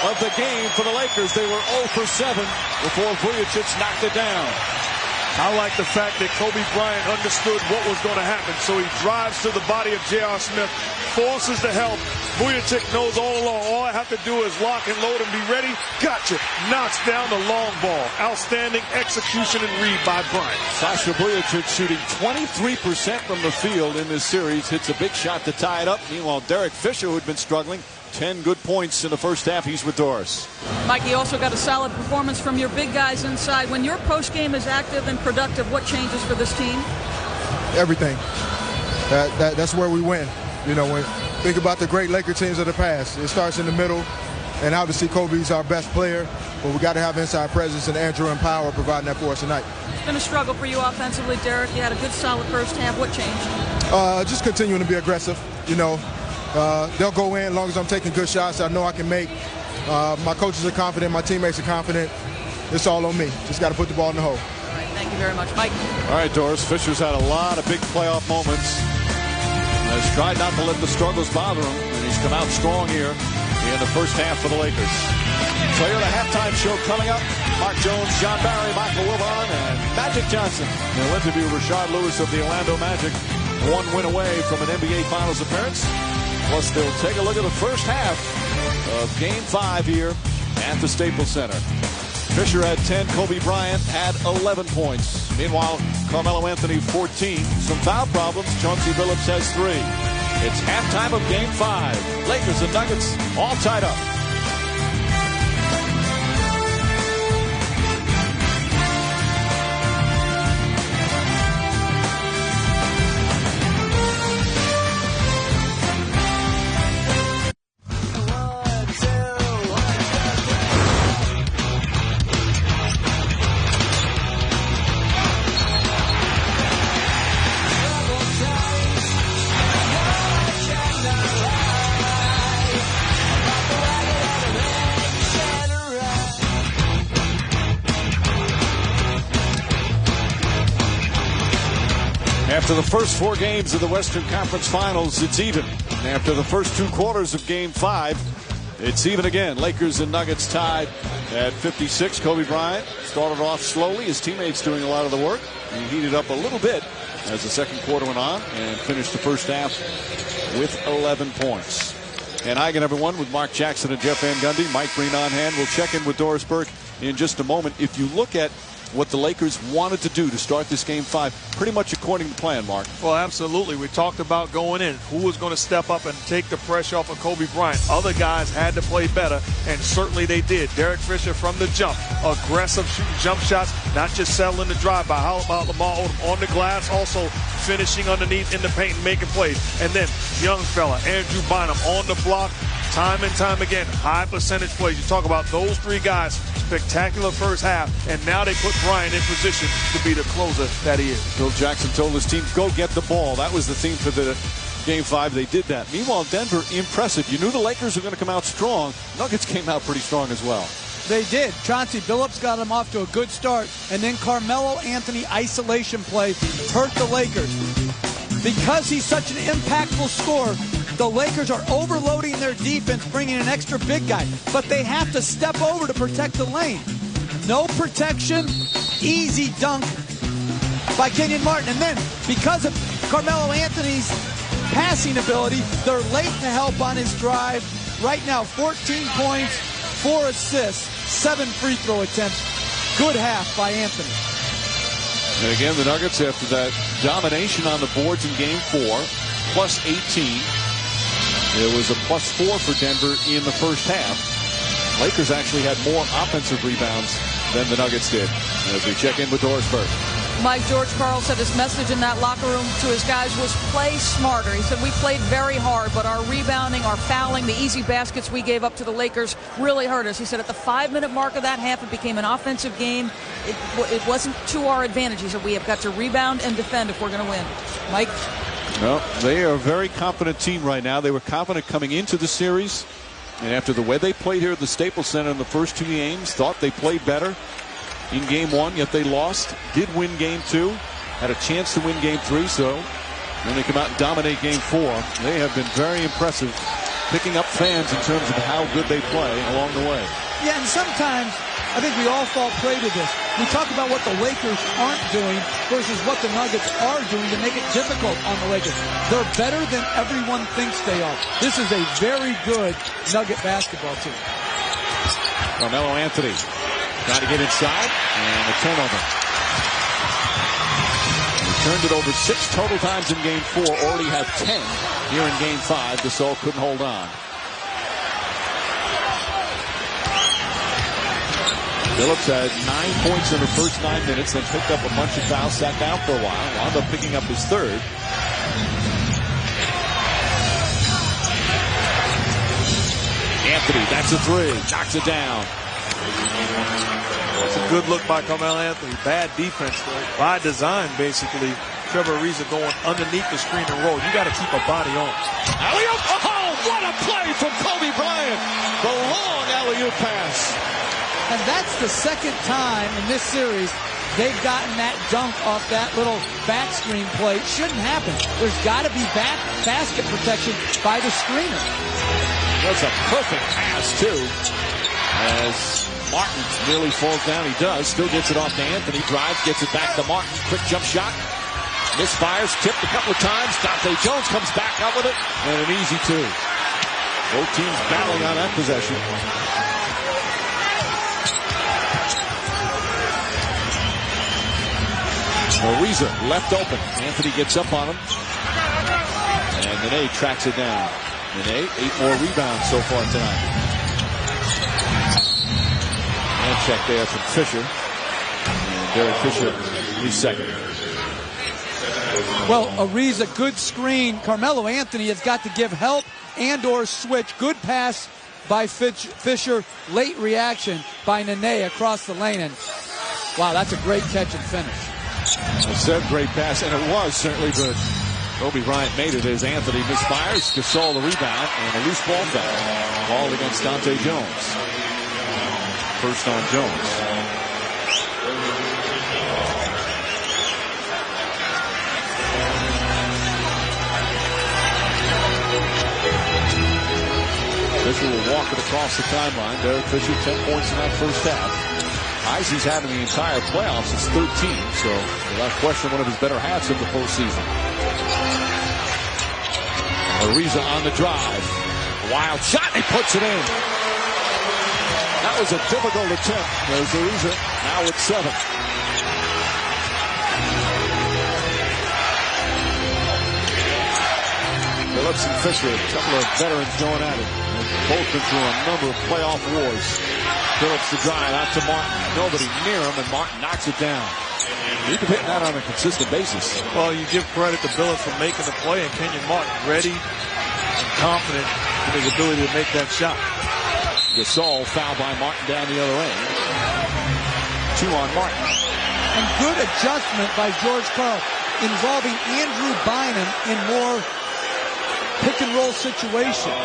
of the game for the Lakers. They were 0 for 7 before Vujacic knocked it down. I like the fact that Kobe Bryant understood what was going to happen. So he drives to the body of J.R. Smith, forces the help. Vujacic knows all along, all I have to do is lock and load and be ready. Gotcha. Knocks down the long ball. Outstanding execution and read by Bryant. Sasha Vujacic shooting 23% from the field in this series. Hits a big shot to tie it up. Meanwhile, Derek Fisher, who had been struggling, 10 good points in the first half. He's with Doris. Mike, you also got a solid performance from your big guys inside. When your post game is active and productive, what changes for this team? Everything. That's where we win. You know, when think about the great Laker teams of the past. It starts in the middle, and obviously Kobe's our best player, but we got to have inside presence, and Andrew and Power providing that for us tonight. It's been a struggle for you offensively, Derek. You had a good solid first half. What changed? Just continuing to be aggressive. You know, they'll go in as long as I'm taking good shots I know I can make. My coaches are confident. My teammates are confident. It's all on me. Just got to put the ball in the hole. All right, thank you very much, Mike. All right, Doris. Fisher's had a lot of big playoff moments. Has tried not to let the struggles bother him, and he's come out strong here in the first half for the Lakers. Toyota halftime show coming up. Mark Jones, John Barry, Michael Wilbon, and Magic Johnson. They'll interview Rashard Lewis of the Orlando Magic, 1 win away from an NBA Finals appearance. Plus, they'll take a look at the first half of Game 5 here at the Staples Center. Fisher had 10. Kobe Bryant had 11 points. Meanwhile, Carmelo Anthony 14. Some foul problems. Chauncey Billups has 3. It's halftime of Game 5. Lakers and Nuggets all tied up. After the first 4 games of the Western Conference Finals, it's even. And after the first 2 quarters of Game 5, it's even again. Lakers and Nuggets tied at 56. Kobe Bryant started off slowly. His teammates doing a lot of the work. He heated up a little bit as the second quarter went on and finished the first half with 11 points. And hi again, everyone, with Mark Jackson and Jeff Van Gundy. Mike Green on hand. We'll check in with Doris Burke in just a moment. If you look at what the Lakers wanted to do to start this Game 5, pretty much according to plan, Mark. Well, absolutely. We talked about going in. Who was going to step up and take the pressure off of Kobe Bryant? Other guys had to play better, and certainly they did. Derek Fisher from the jump. Aggressive jump shots, not just settling the drive by. How about Lamar Odom on the glass, also finishing underneath in the paint and making plays. And then young fella, Andrew Bynum on the block. Time and time again, high percentage plays. You talk about those 3 guys, spectacular first half, and now they put Bryant in position to be the closer that he is. Bill Jackson told his team, go get the ball. That was the theme for the Game 5. They did that. Meanwhile, Denver, impressive. You knew the Lakers were going to come out strong. Nuggets came out pretty strong as well. They did. Chauncey Billups got them off to a good start, and then Carmelo Anthony isolation play hurt the Lakers. Because he's such an impactful scorer, the Lakers are overloading their defense, bringing an extra big guy. But they have to step over to protect the lane. No protection, easy dunk by Kenyon Martin. And then, because of Carmelo Anthony's passing ability, they're late to help on his drive. Right now, 14 points, 4 assists, 7 free throw attempts. Good half by Anthony. And again, the Nuggets, after that domination on the boards in Game 4, plus 18. It was a plus 4 for Denver in the first half. Lakers actually had more offensive rebounds than the Nuggets did. As we check in with Doris Burke. Mike, George Karl said his message in that locker room to his guys was play smarter. He said we played very hard, but our rebounding, our fouling, the easy baskets we gave up to the Lakers really hurt us. He said at the 5-minute mark of that half, it became an offensive game. It wasn't to our advantage. He said we have got to rebound and defend if we're going to win. Mike? Well, they are a very confident team right now. They were confident coming into the series. And after the way they played here at the Staples Center in the first 2 games, thought they played better in Game 1, yet they lost. Did win Game 2. Had a chance to win Game 3, so when they come out and dominate Game 4, they have been very impressive, picking up fans in terms of how good they play along the way. Yeah, and sometimes I think we all fall prey to this. We talk about what the Lakers aren't doing versus what the Nuggets are doing to make it difficult on the Lakers. They're better than everyone thinks they are. This is a very good Nugget basketball team. Carmelo Anthony trying to get inside, and a turnover. He turned it over 6 total times in Game 4. Already had 10 here in Game 5. Gasol couldn't hold on. Phillips had 9 points in the first 9 minutes, then picked up a bunch of fouls, sat down for a while, wound up picking up his 3rd. Anthony, that's a 3, knocks it down. It's a good look by Carmelo Anthony. Bad defense, though. By design, basically. Trevor Ariza going underneath the screen and roll. You got to keep a body on. Alley-oop! Oh, what a play from Kobe Bryant! The long alley-oop pass. And that's the second time in this series they've gotten that dunk off that little back screen play. It shouldn't happen. There's got to be basket protection by the screener. That's a perfect pass, too. As Martin nearly falls down. He does. Still gets it off to Anthony. Drives, gets it back to Martin. Quick jump shot. Misfires. Tipped a couple of times. Dante Jones comes back up with it. And an easy 2. Both teams battling on that possession. Ariza left open. Anthony gets up on him. And Nene tracks it down. Nene, 8 more rebounds so far tonight. And check there from Fisher. And Derek Fisher, he's second. Well, Ariza, good screen. Carmelo Anthony has got to give help and or switch. Good pass by Fisher. Late reaction by Nene across the lane. And wow, that's a great catch and finish. I said great pass, and it was certainly good. Kobe Bryant made it as Anthony misfires. Gasol the rebound, and a loose ball foul. Called against Dante Jones. First on Jones. Fisher will walk it across the timeline. Derek Fisher, 10 points in that first half. Highest he's had in the entire playoffs is 13, so without question one of his better halves of the postseason. Ariza on the drive. Wild shot, and he puts it in. That was a difficult attempt. There's Ariza now with 7. Phillips and Fisher, a couple of veterans going at it. Both been through a number of playoff wars. Phillips to drive out to Martin. Nobody near him, and Martin knocks it down. You can hit that on a consistent basis. Well, you give credit to Billups for making the play, and Kenyon Martin ready and confident in his ability to make that shot. Gasol fouled by Martin down the other end. 2 on Martin. And good adjustment by George Karl involving Andrew Bynum in more pick-and-roll situations.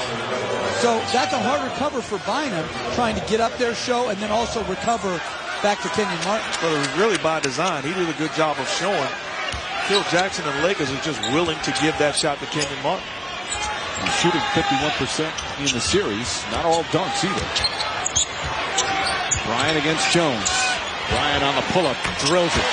So that's a hard recover for Bynum, trying to get up there, show, and then also recover back to Kenyon Martin. Well, it was really by design. He did a good job of showing Phil Jackson and the Lakers are just willing to give that shot to Kenyon Martin. He's shooting 51% in the series. Not all dunks either. Bryant against Jones. Bryant on the pull-up, drills it.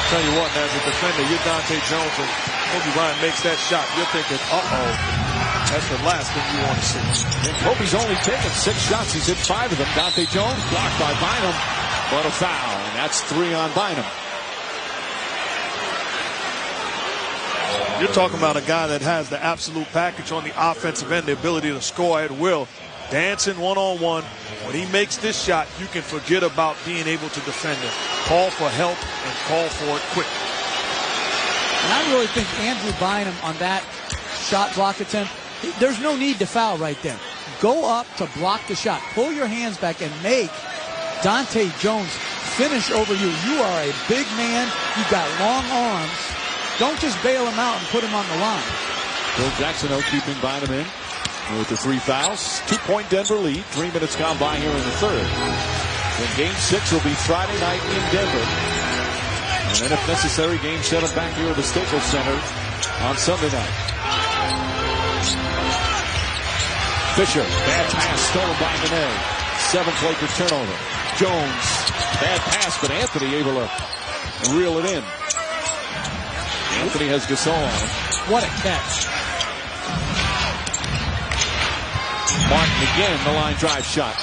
Tell you what, as a defender, you're Dante Jones, and Kobe Bryant makes that shot. You're thinking, uh-oh, that's the last thing you want to see. And Kobe's only taken 6 shots. He's hit 5 of them. Dante Jones blocked by Bynum, but a foul, and that's 3 on Bynum. You're talking about a guy that has the absolute package on the offensive end, the ability to score at will, dancing one-on-one. When he makes this shot, you can forget about being able to defend him. Call for help and call for it quick. And I really think Andrew Bynum on that shot block attempt, there's no need to foul right then. Go up to block the shot. Pull your hands back and make Dante Jones finish over you. You are a big man. You've got long arms. Don't just bail him out and put him on the line. Phil Jackson, keeping Bynum in with the 3 fouls. 2-point Denver lead. 3 minutes gone by here in the third. Then Game 6 will be Friday night in Denver. And then if necessary, Game 7 back here at the Staples Center on Sunday night. Fisher, bad pass stolen by Nene. 7th Laker turnover. Jones, bad pass, but Anthony able to reel it in. Anthony has Gasol on him. What a catch. Martin again, the line drive shot.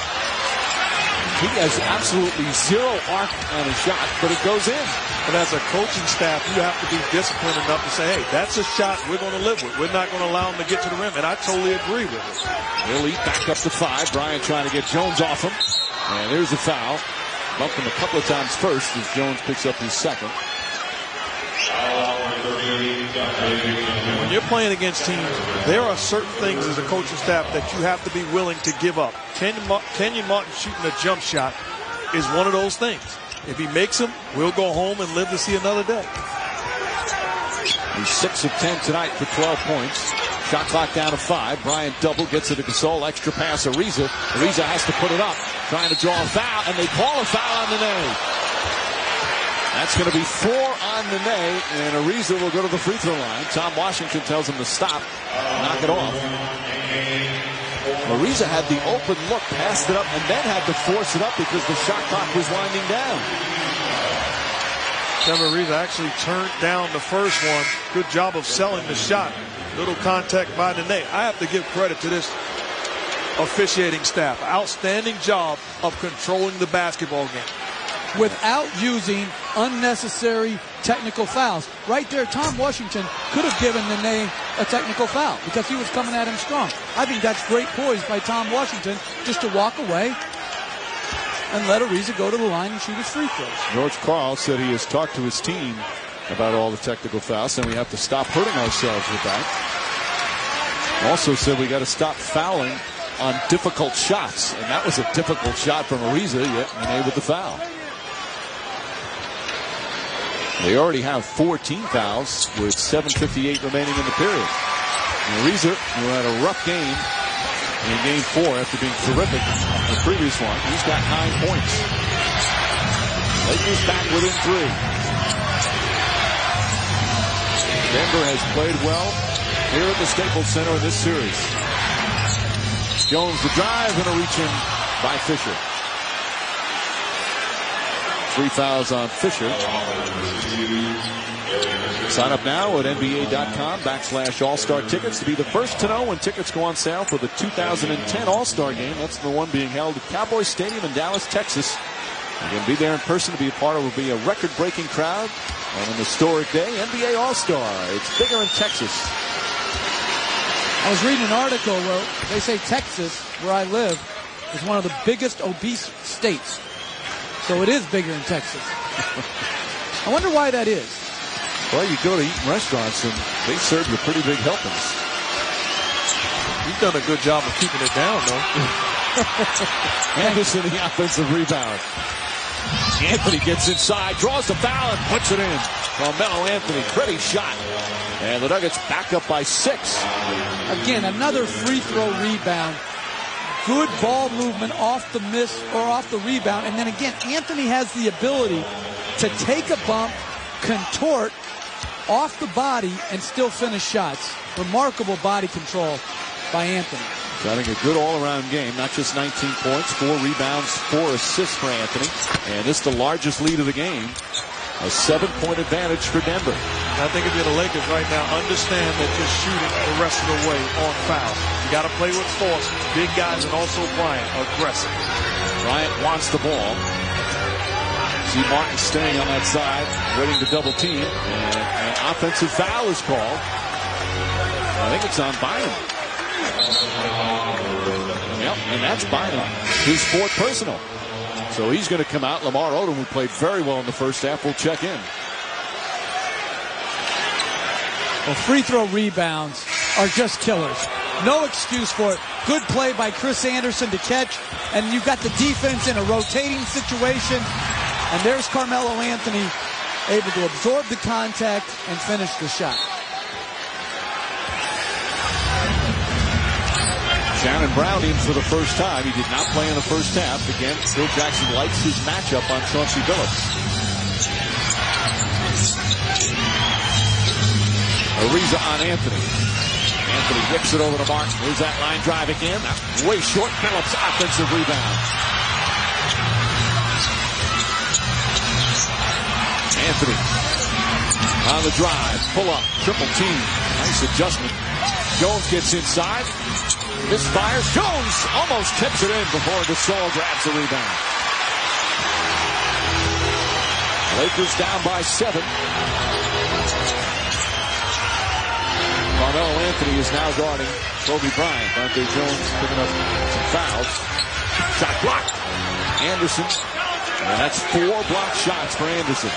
He has absolutely 0 arc on his shot, but it goes in. But as a coaching staff, you have to be disciplined enough to say, hey, that's a shot we're going to live with. We're not going to allow him to get to the rim, and I totally agree with it. They'll eat back up to 5. Bryant trying to get Jones off him. And there's the foul. Bumped him a couple of times first as Jones picks up his second. When you're playing against teams, there are certain things as a coaching staff that you have to be willing to give up. Kenyon Martin shooting a jump shot is one of those things. If he makes them, we'll go home and live to see another day. He's 6 of 10 tonight for 12 points. Shot clock down to 5. Bryant double gets it to Gasol. Extra pass, Ariza. Ariza has to put it up. Trying to draw a foul, and they call a foul on Nene. That's going to be 4 on Nene, and Ariza will go to the free throw line. Tom Washington tells him to stop, knock it off. Ariza had the open look, passed it up, and then had to force it up because the shot clock was winding down. Kevin Ariza actually turned down the first one. Good job of selling the shot. Little contact by Nene. I have to give credit to this officiating staff. Outstanding job of controlling the basketball game. Without using unnecessary technical fouls. Right there, Tom Washington could have given Nene a technical foul because he was coming at him strong. I think that's great poise by Tom Washington just to walk away and let Ariza go to the line and shoot his free throws. George Karl said he has talked to his team about all the technical fouls, and we have to stop hurting ourselves with that. Also said we got to stop fouling on difficult shots, and that was a difficult shot from Ariza, yet Nene with the foul. They already have 14 fouls with 7:58 remaining in the period. And Ariza, who had a rough game in Game 4 after being terrific in the previous one, he's got 9 points. Lakers back within 3. Denver has played well. here at the Staples Center in this series. Jones the drive and a reach in by Fisher. 3 fouls on Fisher. Sign up now at NBA.com/All-Star tickets to be the first to know when tickets go on sale for the 2010 All-Star game. That's the one being held at Cowboy Stadium in Dallas, Texas. You can be there in person to be a part of. It will be a record-breaking crowd on an historic day. NBA All-Star. It's bigger in Texas. I was reading an article where they say Texas, where I live, is one of the biggest obese states. So it is bigger in Texas. I wonder why that is. Well, you go to eat in restaurants and they serve you pretty big helpings. He's done a good job of keeping it down, though. Anderson, the offensive rebound. Anthony gets inside, draws the foul, and puts it in. Carmelo Anthony, pretty shot. And the Nuggets back up by 6. Again, another free throw rebound. Good ball movement off the miss or off the rebound. And then again, Anthony has the ability to take a bump, contort off the body, and still finish shots. Remarkable body control by Anthony. Having a good all-around game, not just 19 points, 4 rebounds, 4 assists for Anthony. And this is the largest lead of the game. A 7-point advantage for Denver. I think if you're the Lakers right now, understand that you're shooting the rest of the way on foul. You got to play with force. Big guys and also Bryant aggressive. Bryant wants the ball. See Martin staying on that side, waiting to double team. And an offensive foul is called. I think it's on Bynum. Yep, and that's Bynum. His 4th personal. So he's going to come out. Lamar Odom, who played very well in the first half, will check in. Well, free throw rebounds are just killers. No excuse for it. Good play by Chris Anderson to catch. And you've got the defense in a rotating situation. And there's Carmelo Anthony able to absorb the contact and finish the shot. Shannon Brown in for the first time. He did not play in the first half. Again, Phil Jackson likes his matchup on Chauncey Billups. Ariza on Anthony. Anthony whips it over to Martin. Here's that line drive again. Way short. Billups offensive rebound. Anthony on the drive. Pull up. Triple team. Nice adjustment. Jones gets inside. Misfires. Jones almost tips it in before Gasol grabs the rebound. Lakers down by 7. Carmelo Anthony is now guarding Kobe Bryant. Dante Jones picking up some fouls. Shot blocked. Anderson. And that's 4 blocked shots for Anderson.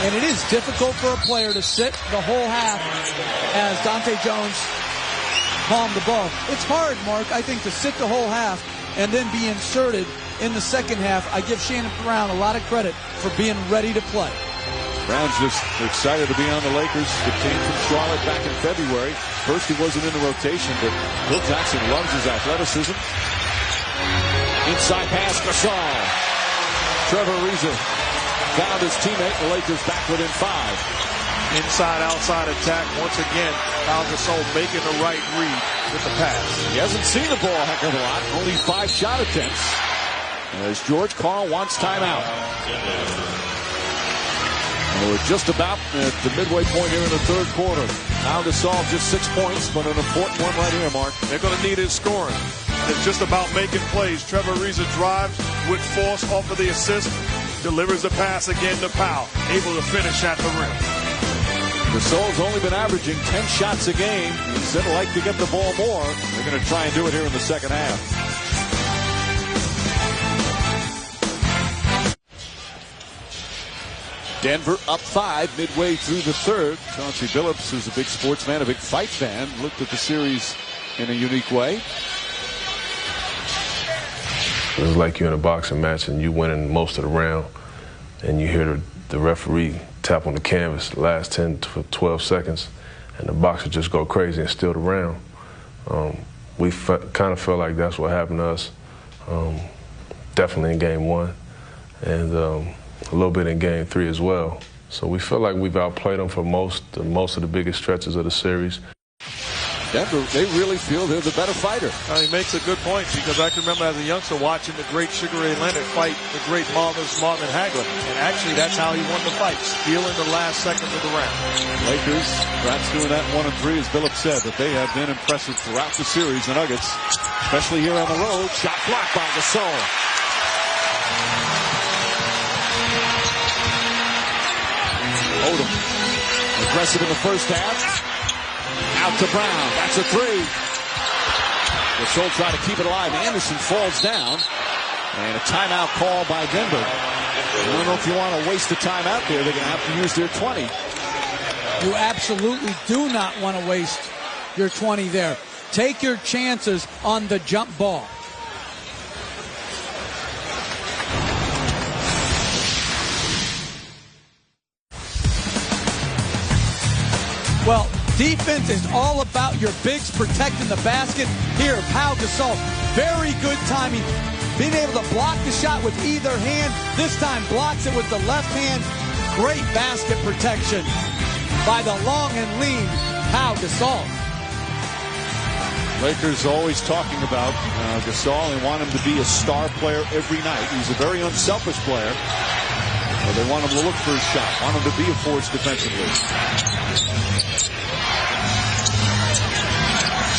And it is difficult for a player to sit the whole half as Dante Jones palmed the ball. It's hard, Mark, I think, to sit the whole half and then be inserted in the second half. I give Shannon Brown a lot of credit for being ready to play. Brown's just excited to be on the Lakers. It came from Charlotte back in February. First he wasn't in the rotation, but Phil Jackson loves his athleticism. Inside pass, Gasol. Trevor Ariza found his teammate. The Lakers back within 5. Inside-outside attack. Once again, Pau Gasol making the right read with the pass. He hasn't seen the ball a heck of a lot. Only 5 shot attempts. As George Karl wants timeout. And we're just about at the midway point here in the 3rd quarter. Pau Gasol just 6 points, but an important one right here, Mark. They're going to need his scoring. It's just about making plays. Trevor Ariza drives with force off of the assist. Delivers the pass again to Pau. Able to finish at the rim. Gasol's only been averaging 10 shots a game. He said he'd like to get the ball more. They're going to try and do it here in the second half. Denver up 5 midway through the 3rd. Chauncey Billups, who's a big sports fan, a big fight fan, looked at the series in a unique way. It was like you're in a boxing match and you winning most of the round, and you hear the referee tap on the canvas the last 10 to 12 seconds, and the boxer just go crazy and steal the round. We kind of felt like that's what happened to us, definitely in Game 1, and a little bit in Game 3 as well. So we feel like we've outplayed them for most of the biggest stretches of the series. Denver, they really feel they're the better fighter. He makes a good point, because I can remember as a youngster watching the great Sugar Ray Leonard fight the great Marvin Hagler. And actually, that's how he won the fight, stealing the last seconds of the round. Lakers, perhaps doing that 1-3, as Phillips said, but they have been impressive throughout the series. The Nuggets, especially here on the road, shot blocked by Gasol. Odom, aggressive in the first half. Out to Brown. That's a three. Gasol trying to keep it alive. Anderson falls down. And a timeout call by Denver. I don't know if you want to waste the timeout there. They're going to have to use their 20. You absolutely do not want to waste your 20 there. Take your chances on the jump ball. Well, defense is all about your bigs protecting the basket. Here, Pau Gasol, very good timing. Being able to block the shot with either hand. This time blocks it with the left hand. Great basket protection by the long and lean Pau Gasol. Lakers always talking about Gasol and want him to be a star player every night. He's a very unselfish player. Well, they want him to look for his shot, want him to be a force defensively.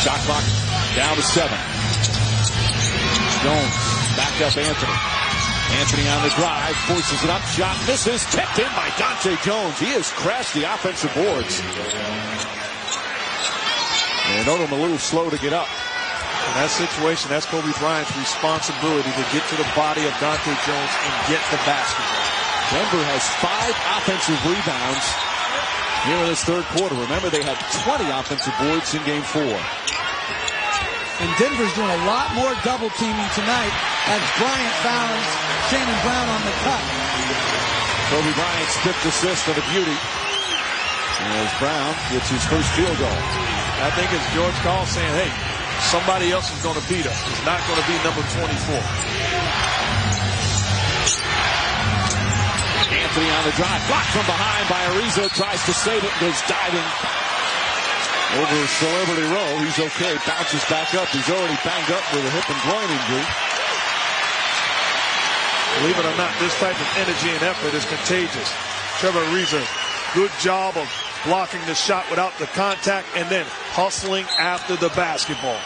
Shot clock down to 7. Jones back up Anthony. Anthony on the drive, forces it up, shot misses, tipped in by Dante Jones. He has crashed the offensive boards. And Odom a little slow to get up. In that situation, that's Kobe Bryant's responsibility to get to the body of Dante Jones and get the basketball. Denver has 5 offensive rebounds here in this third quarter. Remember, they had 20 offensive boards in Game 4. And Denver's doing a lot more double teaming tonight as Bryant found Shannon Brown on the cut. Kobe Bryant's 5th assist of the beauty. As Brown gets his first field goal. I think it's George Karl saying, hey, somebody else is going to beat us. It's not going to be number 24. Anthony on the drive, blocked from behind by Ariza, tries to save it, goes diving over Celebrity Row. He's okay, bounces back up. He's already banged up with a hip and groin injury. Believe it or not, this type of energy and effort is contagious. Trevor Ariza, good job of blocking the shot without the contact and then hustling after the basketball.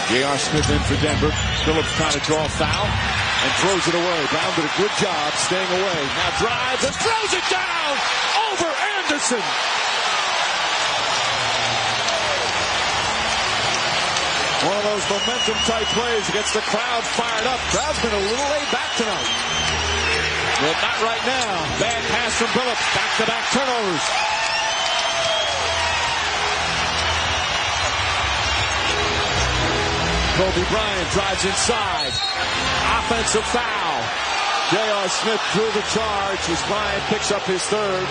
J.R. Smith in for Denver. Phillips trying to draw a foul and throws it away. Brown did a good job staying away. Now drives and throws it down over Anderson. One of those momentum type plays gets the crowd fired up. Crowd's been a little laid back tonight. But not right now. Bad pass from Phillips. Back-to-back turnovers. Kobe Bryant drives inside. Offensive foul. J.R. Smith drew the charge as Bryant picks up his third.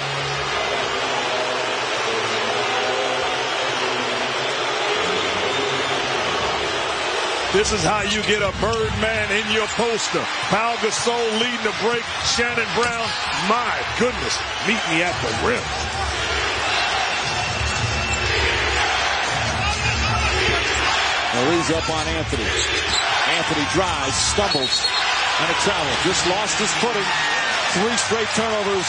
This is how you get a Birdman in your poster. Pau Gasol leading the break. Shannon Brown, my goodness, meet me at the rim. Marie's up on Anthony. Anthony drives, stumbles, and a travel. Just lost his footing. 3 straight turnovers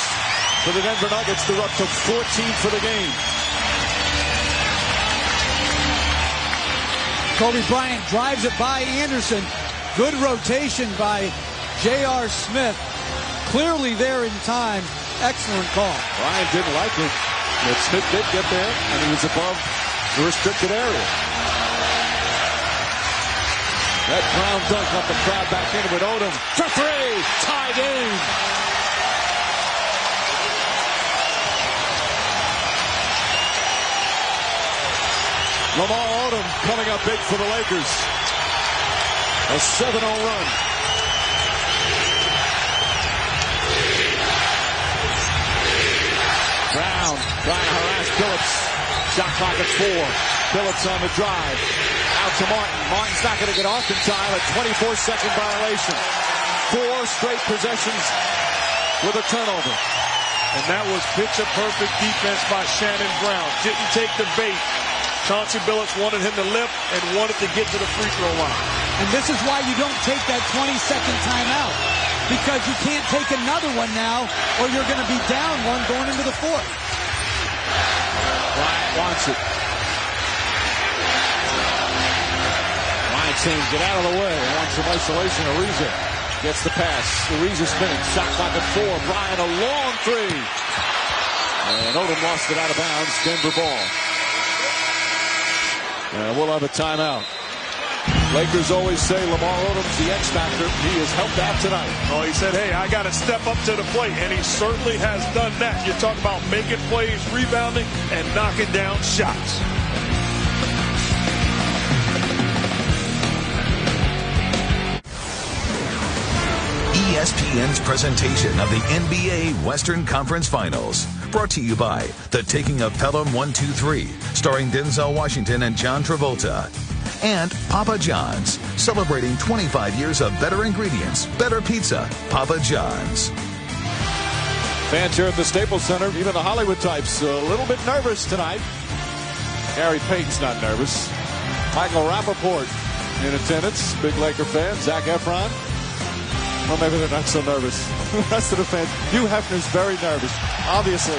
for the Denver Nuggets. They're up to 14 for the game. Kobe Bryant drives it by Anderson. Good rotation by J.R. Smith. Clearly there in time. Excellent call. Bryant didn't like it, but Smith did get there, and he was above the restricted area. That Brown dunk got the crowd back in with Odom. For 3, tie game. Lamar Odom coming up big for the Lakers. A 7-0 run. Brown trying to harass Phillips. Shot clock at 4. Phillips on the drive. Out to Martin. Martin's not going to get off in time. A 24-second violation. 4 straight possessions with a turnover. And that was picture-perfect defense by Shannon Brown. Didn't take the bait. Chauncey Billups wanted him to lift and wanted to get to the free throw line. And this is why you don't take that 20-second timeout, because you can't take another one now, or you're going to be down one going into the fourth. Bryant wants it. Bryant saying, get out of the way. Wants some isolation. Ariza gets the pass. Ariza spinning. Shot clock at 4. Bryant, a long three. And Odom lost it out of bounds. Denver ball. And we'll have a timeout. Lakers always say Lamar Odom's the X factor. He has helped out tonight. Oh, he said, hey, I got to step up to the plate, and he certainly has done that. You talk about making plays, rebounding, and knocking down shots. ESPN's presentation of the NBA Western Conference Finals. Brought to you by The Taking of Pelham 1-2-3, starring Denzel Washington and John Travolta. And Papa John's, celebrating 25 years of better ingredients, better pizza. Papa John's. Fans here at the Staples Center, even the Hollywood types, a little bit nervous tonight. Gary Payton's not nervous. Michael Rappaport in attendance, big Laker fan. Zac Efron. Well, maybe they're not so nervous. The rest of the fans. Hugh Hefner's very nervous, obviously.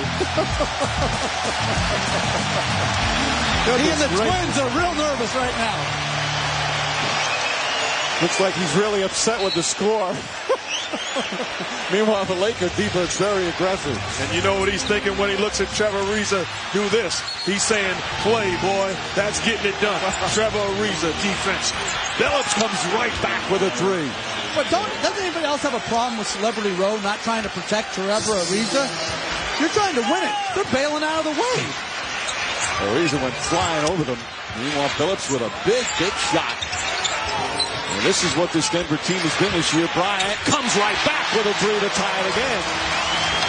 He and the Twins are real nervous right now. Looks like he's really upset with the score. Meanwhile, the Laker defense very aggressive. And you know what he's thinking when he looks at Trevor Ariza do this? He's saying, play, boy. That's getting it done. Trevor Ariza, defense. Billups comes right back with a three. But doesn't anybody else have a problem with Celebrity Row not trying to protect Trevor Ariza? You're trying to win it. They're bailing out of the way. Ariza went flying over them. Meanwhile, Billups with a big shot. And this is what this Denver team has been this year. Bryant comes right back with a three to tie it again.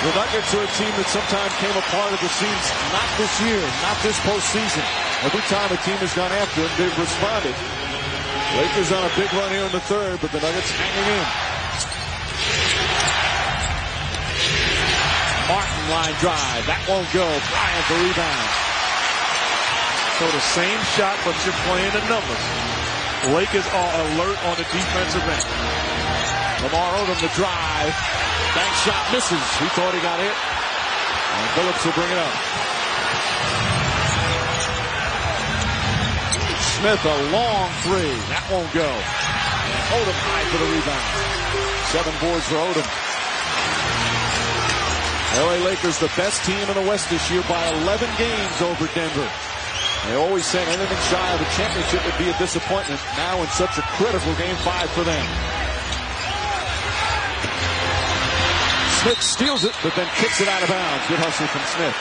The Nuggets are a team that sometimes came apart at the seams. Not this year, not this postseason. Every time a team has gone after them, they've responded. Lakers on a big run here in the third, but the Nuggets hanging in. Martin line drive. That won't go. Bryant the rebound. So the same shot, but you're playing the numbers. Lakers are alert on the defensive end. Lamar Odom the drive. Bank shot misses. He thought he got hit. And Billups will bring it up. Smith a long three. That won't go. And Odom high for the rebound. 7 boards for Odom. LA Lakers the best team in the West this year by 11 games over Denver. They always said anything shy of a championship would be a disappointment. Now in such a critical game 5 for them. Smith steals it, but then kicks it out of bounds. Good hustle from Smith.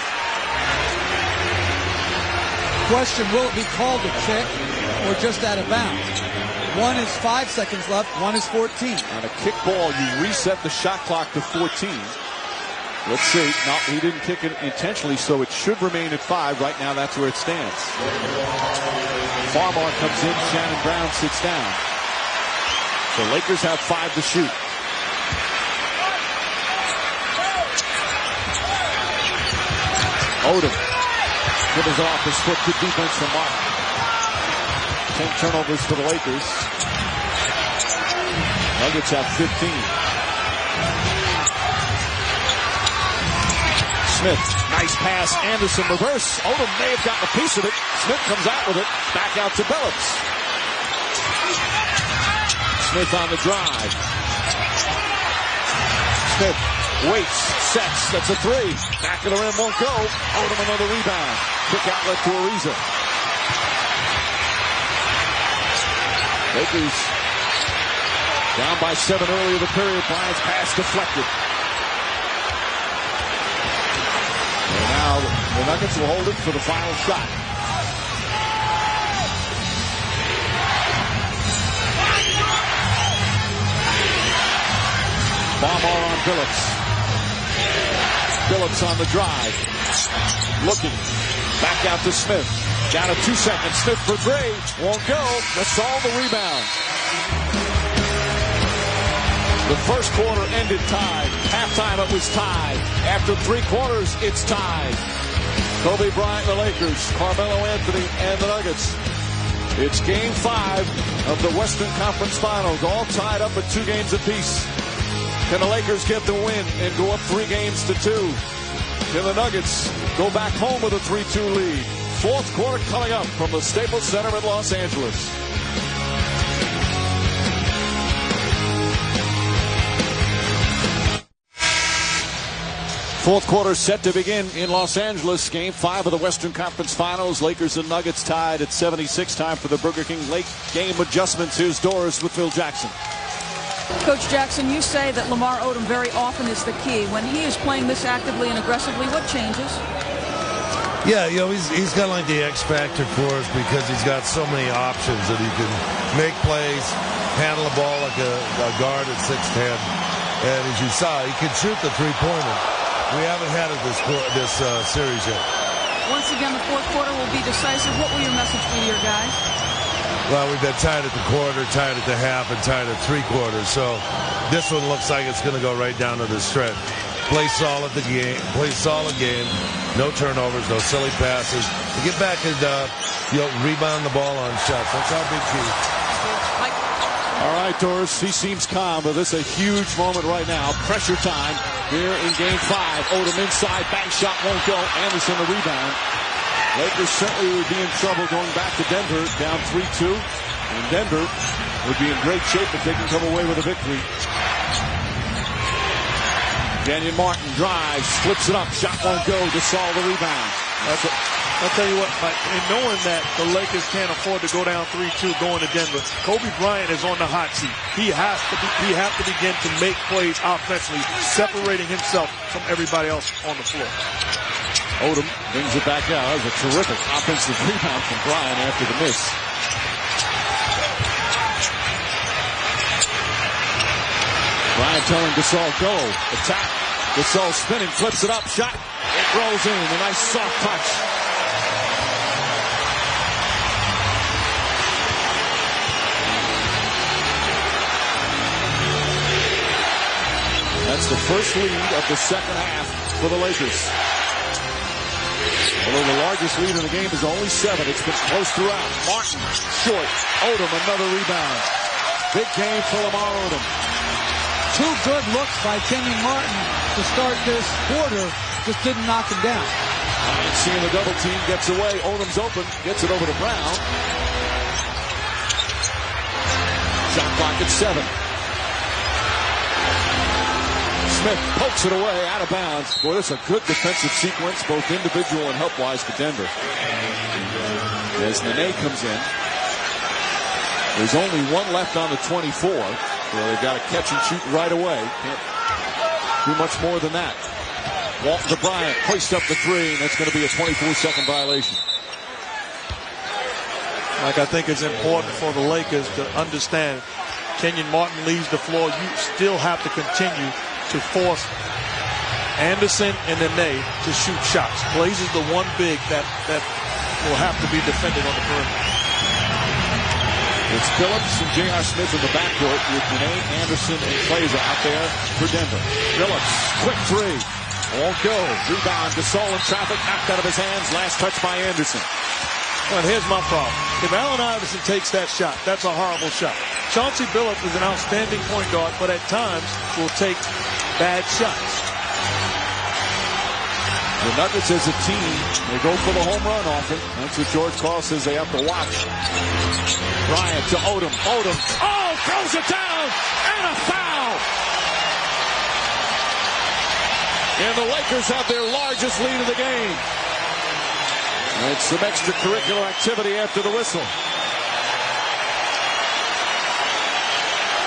Question, will it be called a kick or just out of bounds? One is 5 seconds left, one is 14. On a kick ball, you reset the shot clock to 14. Let's see. No, he didn't kick it intentionally, so it should remain at 5. Right now, that's where it stands. Farmar comes in. Shannon Brown sits down. The Lakers have 5 to shoot. Odom dribbles off his foot. Good defense from Martin. 10 turnovers for the Lakers. Nuggets have 15. Smith, nice pass. Anderson reverse. Odom may have gotten a piece of it. Smith comes out with it. Back out to Billups. Smith on the drive. Smith waits, sets. That's a 3. Back of the rim won't go. Odom another rebound. Quick outlet to Ariza. Lakers down by 7 early in the period. Bryant's pass deflected. And now the Nuggets will hold it for the final shot. Farmar on Billups. Billups on the drive. Looking. Back out to Smith. Down to 2 seconds. Smith for 3. Won't go. Gasol the rebound. The first quarter ended tied. Halftime it was tied. After 3 quarters, it's tied. Kobe Bryant, the Lakers, Carmelo Anthony, and the Nuggets. It's Game 5 of the Western Conference Finals, all tied up at 2 games apiece. Can the Lakers get the win and go up 3 games to 2? Can the Nuggets go back home with a 3-2 lead? Fourth quarter coming up from the Staples Center in Los Angeles. Fourth quarter set to begin in Los Angeles. Game 5 of the Western Conference Finals. Lakers and Nuggets tied at 76. Time for the Burger King late game adjustments. Here's Doris with Phil Jackson. Coach Jackson, you say that Lamar Odom very often is the key. When he is playing this actively and aggressively, what changes? Yeah, he's kind of like the X factor for us because he's got so many options that he can make plays, handle the ball like a guard at 6'10". And as you saw, he can shoot the three-pointer. We haven't had it this series yet. Once again, the fourth quarter will be decisive. What will your message be to your guys? Well, we've been tied at the quarter, tied at the half, and tied at 3 quarters. So this one looks like it's going to go right down to the stretch. Play solid game. No turnovers, no silly passes. To get back and rebound the ball on shots. That's our big key. All right, Doris, he seems calm, but this is a huge moment right now. Pressure time here in Game 5. Odom inside, bank shot won't go. Anderson the rebound. Lakers certainly would be in trouble going back to Denver, down 3-2. And Denver would be in great shape if they can come away with a victory. Kenyon Martin drives, flips it up, shot won't go. Gasol the rebound. I'll tell you what, Mike, in knowing that the Lakers can't afford to go down 3-2 going to Denver, Kobe Bryant is on the hot seat. He has to begin to make plays offensively, separating himself from everybody else on the floor. Odom brings it back out. That was a terrific offensive rebound from Bryant after the miss. Bryant telling Gasol, go, attack. Gasol spinning, flips it up, shot. It rolls in, a nice soft touch. That's the first lead of the second half for the Lakers. Although the largest lead in the game is only 7, it's been close throughout. Martin, short. Odom, another rebound. Big game for Lamar Odom. 2 good looks by Kenyon Martin to start this quarter. Just didn't knock him down. Bryant seeing the double team, gets away. Odom's open, gets it over to Brown. Shot clock at 7. Smith pokes it away, out of bounds. Boy, this is a good defensive sequence, both individual and help-wise for Denver. As Nene comes in, there's only 1 left on the 24. Well, they've got to catch and shoot right away. Can't do much more than that. Walton to Bryant, hoist up the 3, and that's going to be a 24-second violation. Like, I think it's important for the Lakers to understand Kenyon Martin leaves the floor. You still have to continue to force Anderson and Nene to shoot shots. Blaze is the one big that will have to be defended on the perimeter. It's Phillips and J.R. Smith in the backcourt with Nene, Anderson, and Blaze out there for Denver. Phillips, quick 3. Won't go. Rebound. Gasol in traffic, knocked out of his hands. Last touch by Anderson. Well, here's my problem. If Allen Iverson takes that shot, that's a horrible shot. Chauncey Billups is an outstanding point guard, but at times will take bad shots. The Nuggets as a team, they go for the home run often. That's what George Karl says they have to watch. Bryant to Odom. Odom, throws it down, and a foul. And the Lakers have their largest lead of the game. And it's some extracurricular activity after the whistle.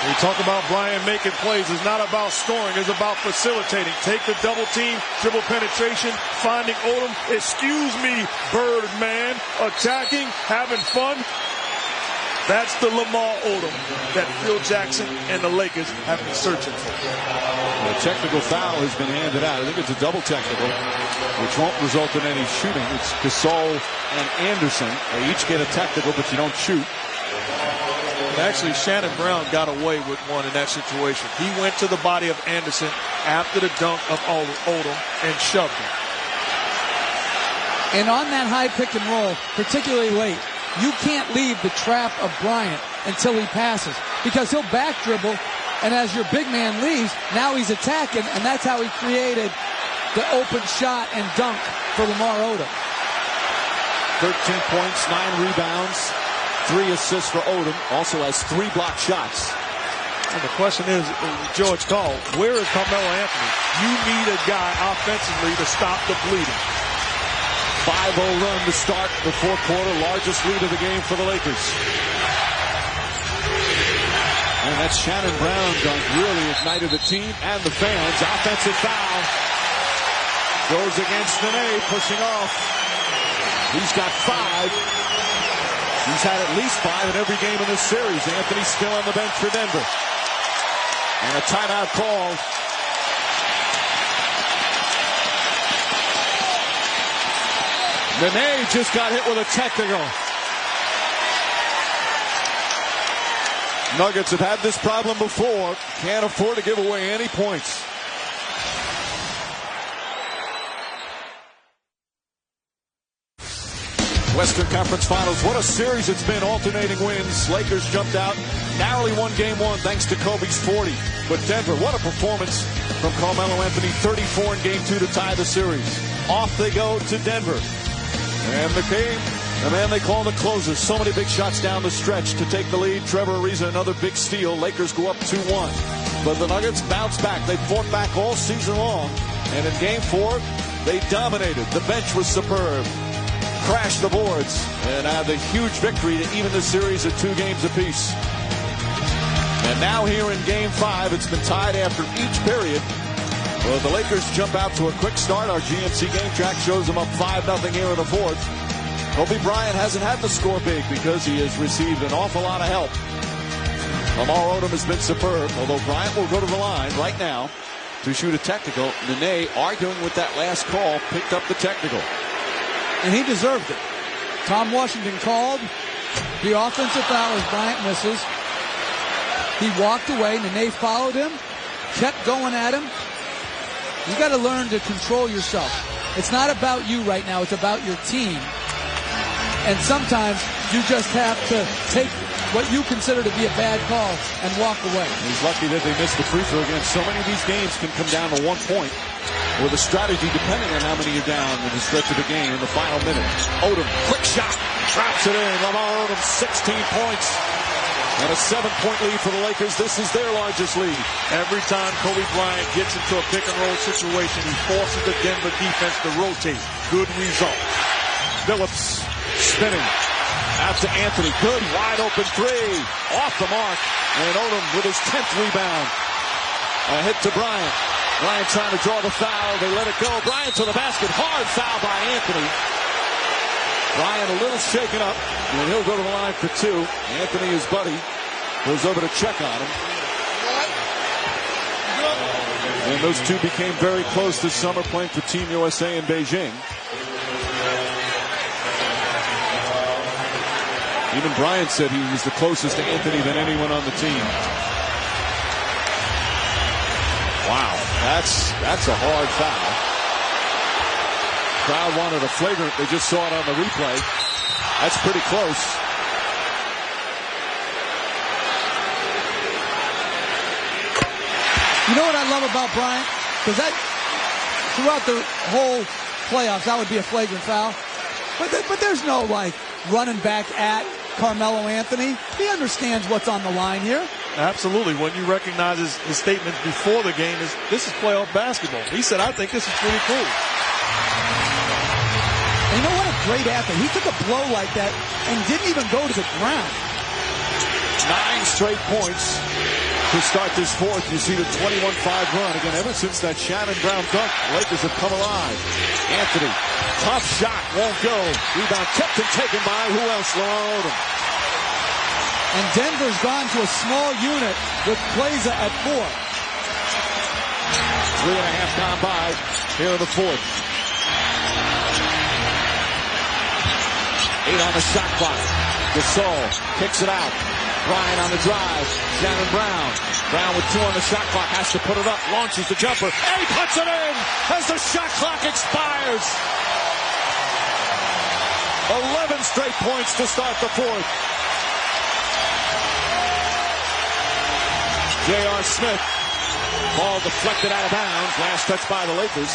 We talk about Bryant making plays. It's not about scoring. It's about facilitating. Take the double team, dribble penetration, finding Odom. Excuse me, Birdman. Attacking, having fun. That's the Lamar Odom that Phil Jackson and the Lakers have been searching for. A technical foul has been handed out. I think it's a double technical, which won't result in any shooting. It's Gasol and Anderson. They each get a technical, but you don't shoot. Actually, Shannon Brown got away with one in that situation. He went to the body of Anderson after the dunk of Odom and shoved him. And on that high pick and roll, particularly late, you can't leave the trap of Bryant until he passes, because he'll back dribble, and as your big man leaves, now he's attacking, and that's how he created the open shot and dunk for Lamar Odom. 13 points, 9 rebounds, 3 assists for Odom. Also has 3 blocked shots. And the question is, George called, where is Carmelo Anthony? You need a guy offensively to stop the bleeding. 5-0 run to start the fourth quarter, largest lead of the game for the Lakers. And that Shannon Brown dunk really ignited the team and the fans. Offensive foul. Goes against Nene, pushing off. He's got 5. He's had at least 5 in every game in this series. Anthony still on the bench for Denver. And a timeout call. Nene just got hit with a technical. Nuggets have had this problem before. Can't afford to give away any points. Western Conference Finals. What a series it's been. Alternating wins. Lakers jumped out. Narrowly won game 1 thanks to Kobe's 40. But Denver, what a performance from Carmelo Anthony. 34 in game 2 to tie the series. Off they go to Denver. And the man they call the closer. So many big shots down the stretch to take the lead. Trevor Ariza, another big steal. Lakers go up 2-1. But the Nuggets bounce back. They fought back all season long. And in game 4, they dominated. The bench was superb. Crashed the boards. And had the huge victory to even the series at 2 games apiece. And now here in game 5, it's been tied after each period. Well, the Lakers jump out to a quick start. Our GMC game track shows them up 5-0 here in the fourth. Kobe Bryant hasn't had to score big because he has received an awful lot of help. Lamar Odom has been superb, although Bryant will go to the line right now to shoot a technical. Nene, arguing with that last call, picked up the technical. And he deserved it. Tom Washington called the offensive foul as Bryant misses. He walked away. Nene followed him, kept going at him. You got to learn to control yourself. It's not about you right now. It's about your team. And sometimes you just have to take what you consider to be a bad call and walk away. He's lucky that they missed the free throw again. So many of these games can come down to 1 point with a strategy depending on how many you're down in the stretch of the game in the final minute. Odom, quick shot, drops it in. Lamar Odom, 16 points. And a 7-point lead for the Lakers. This is their largest lead. Every time Kobe Bryant gets into a pick-and-roll situation, he forces the Denver defense to rotate. Good result. Phillips spinning. Out to Anthony. Good wide-open 3. Off the mark. And Odom with his 10th rebound. A hit to Bryant. Bryant trying to draw the foul. They let it go. Bryant to the basket. Hard foul by Anthony. Bryant a little shaken up, and he'll go to the line for 2. Anthony, his buddy, goes over to check on him. And those two became very close this summer, playing for Team USA in Beijing. Even Bryant said he was the closest to Anthony than anyone on the team. Wow, that's a hard foul. Crowd wanted a flagrant. They just saw it on the replay. That's pretty close. You know what I love about Bryant? Because that, throughout the whole playoffs, that would be a flagrant foul. But there's no, like, running back at Carmelo Anthony. He understands what's on the line here. Absolutely. When you recognize his statement before the game is, this is playoff basketball. He said, I think this is pretty cool. And you know what a great athlete. He took a blow like that and didn't even go to the ground. 9 straight points to start this fourth. You see the 21-5 run. Again, ever since that Shannon Brown dunk, Lakers have come alive. Anthony, tough shot, won't go. Rebound kept and taken by who else? Lamar Odom. And Denver's gone to a small unit with Plaza at 4. 3.5 gone by here in the fourth. 8 on the shot clock. Gasol kicks it out. Bryant on the drive. Shannon Brown. Brown with 2 on the shot clock. Has to put it up. Launches the jumper. And he puts it in as the shot clock expires. 7 straight points to start the fourth. J.R. Smith. Ball deflected out of bounds. Last touch by the Lakers.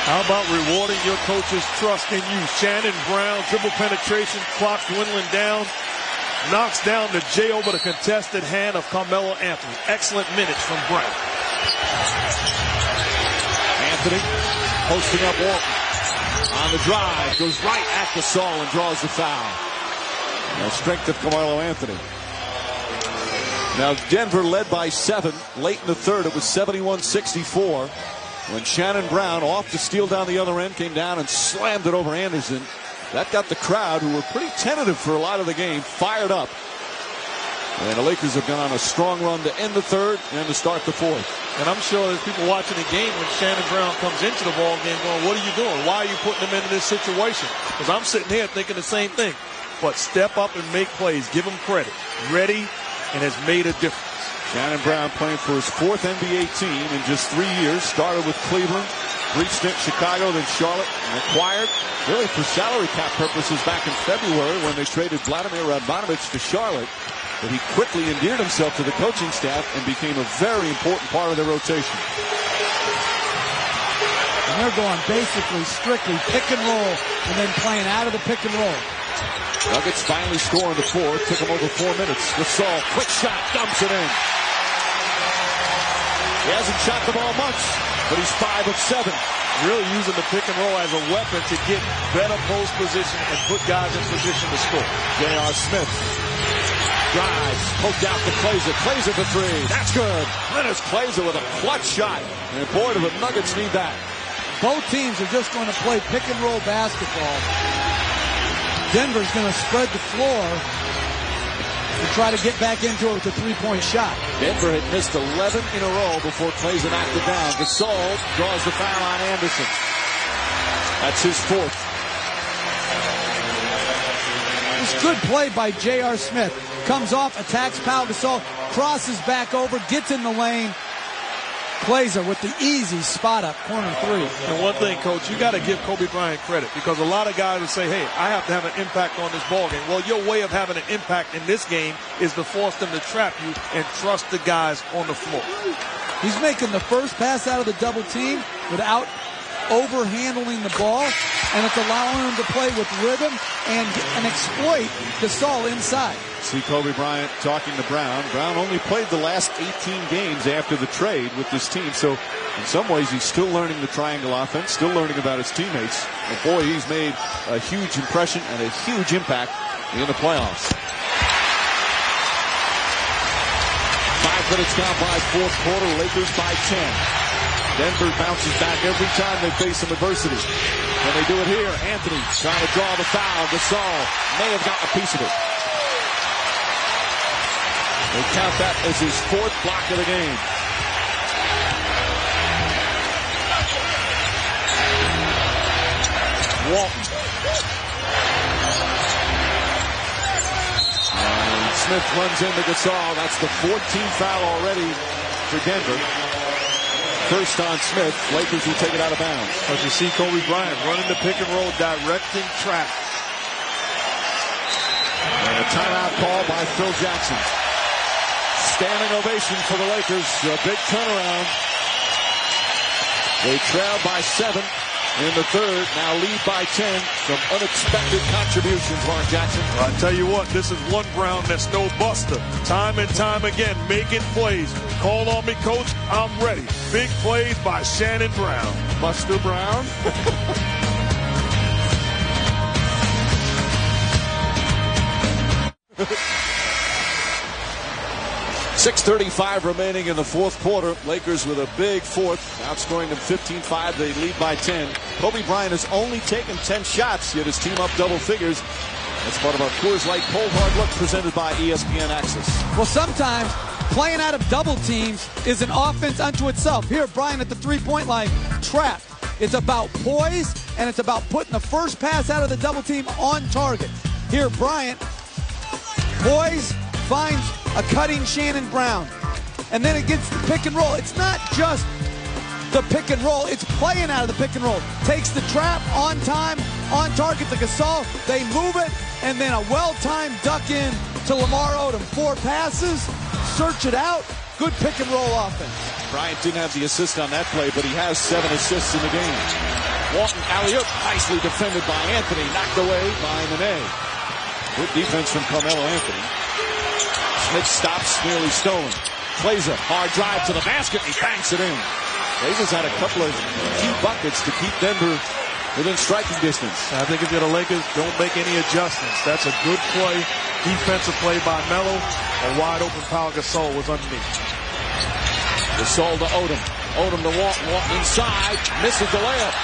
How about rewarding your coach's trust in you? Shannon Brown, dribble penetration, clock dwindling down. Knocks down the J over the contested hand of Carmelo Anthony. Excellent minutes from Brown. Anthony posting up Walton. On the drive, goes right at Gasol and draws the foul. The strength of Carmelo Anthony. Now Denver led by 7 late in the third. It was 71-64 when Shannon Brown, off to steal down the other end, came down and slammed it over Anderson. That got the crowd, who were pretty tentative for a lot of the game, fired up. And the Lakers have gone on a strong run to end the third and to start the fourth. And I'm sure there's people watching the game when Shannon Brown comes into the ball game going, what are you doing? Why are you putting him into this situation? Because I'm sitting here thinking the same thing. But step up and make plays. Give him credit. Ready, and has made a difference. Shannon Brown playing for his 4th NBA team in just 3 years. Started with Cleveland, brief stint Chicago, then Charlotte, and acquired really for salary cap purposes back in February when they traded Vladimir Radmanovich to Charlotte. But he quickly endeared himself to the coaching staff and became a very important part of their rotation. And they're going basically strictly pick and roll and then playing out of the pick and roll. Nuggets finally score in the fourth. Took them over 4 minutes. Gasol, quick shot, dumps it in. He hasn't shot the ball much, but he's 5 of 7. Really using the pick and roll as a weapon to get better post position and put guys in position to score. J.R. Smith drives, poked out to Klaiser. Klaiser for 3. That's good. Leonard Klaiser with a clutch shot. And boy, do the Nuggets need that. Both teams are just going to play pick and roll basketball. Denver's going to spread the floor and try to get back into it with a three-point shot. Denver had missed 11 in a row before Klaiser knocked it down. Gasol draws the foul on Anderson. That's his 4th. It's good play by J.R. Smith. Comes off, attacks Pau Gasol, crosses back over, gets in the lane. Klaiser with the easy spot up, corner 3. And one thing, Coach, you got to give Kobe Bryant credit, because a lot of guys will say, hey, I have to have an impact on this ball game. Well, your way of having an impact in this game is to force them to trap you and trust the guys on the floor. He's making the first pass out of the double team without overhandling the ball, and it's allowing him to play with rhythm and exploit Gasol inside. See Kobe Bryant talking to Brown. Brown only played the last 18 games after the trade with this team, so in some ways he's still learning the triangle offense, still learning about his teammates. But boy, he's made a huge impression and a huge impact in the playoffs. 5 minutes gone by fourth quarter, Lakers by 10. Denver bounces back every time they face some adversity. And they do it here. Anthony trying to draw the foul. Gasol may have gotten a piece of it. They count that as his 4th block of the game. Walton. And Smith runs into Gasol. That's the 14th foul already for Denver. First on Smith. Lakers will take it out of bounds. But you see Kobe Bryant running the pick and roll, directing traffic. And a timeout call by Phil Jackson. Standing ovation for the Lakers. A big turnaround. They trail by 7 in the third. Now lead by 10. Some unexpected contributions, Mark Jackson. I tell you what, this is one Brown that's no buster. Time and time again, making plays. Call on me, Coach. I'm ready. Big plays by Shannon Brown. Buster Brown. 6:35 remaining in the fourth quarter. Lakers with a big fourth, outscoring them 15-5. They lead by 10. Kobe Bryant has only taken 10 shots, yet his team up double figures. That's part of our Coors Light Cold Hard Look presented by ESPN Access. Well, sometimes playing out of double teams is an offense unto itself. Here, Bryant at the three-point line, trapped. It's about poise, and it's about putting the first pass out of the double team on target. Here, Bryant, poise, finds a cutting Shannon Brown. And then it gets the pick and roll. It's not just the pick and roll. It's playing out of the pick and roll. Takes the trap on time, on target to Gasol. They move it, and then a well-timed duck in to Lamar Odom. 4 passes, search it out. Good pick and roll offense. Bryant didn't have the assist on that play, but he has 7 assists in the game. Walton alley-oop, nicely defended by Anthony, knocked away by Nene. Good defense from Carmelo Anthony. Smith stops, nearly stolen. Plays a hard drive to the basket, and he banks it in. Blazers had a couple of key buckets to keep Denver within striking distance. I think if you're the Lakers, don't make any adjustments. That's a good play, defensive play by Melo. A wide open Pau Gasol was underneath. Gasol to Odom. Odom to Walton. Walton inside, misses the layup.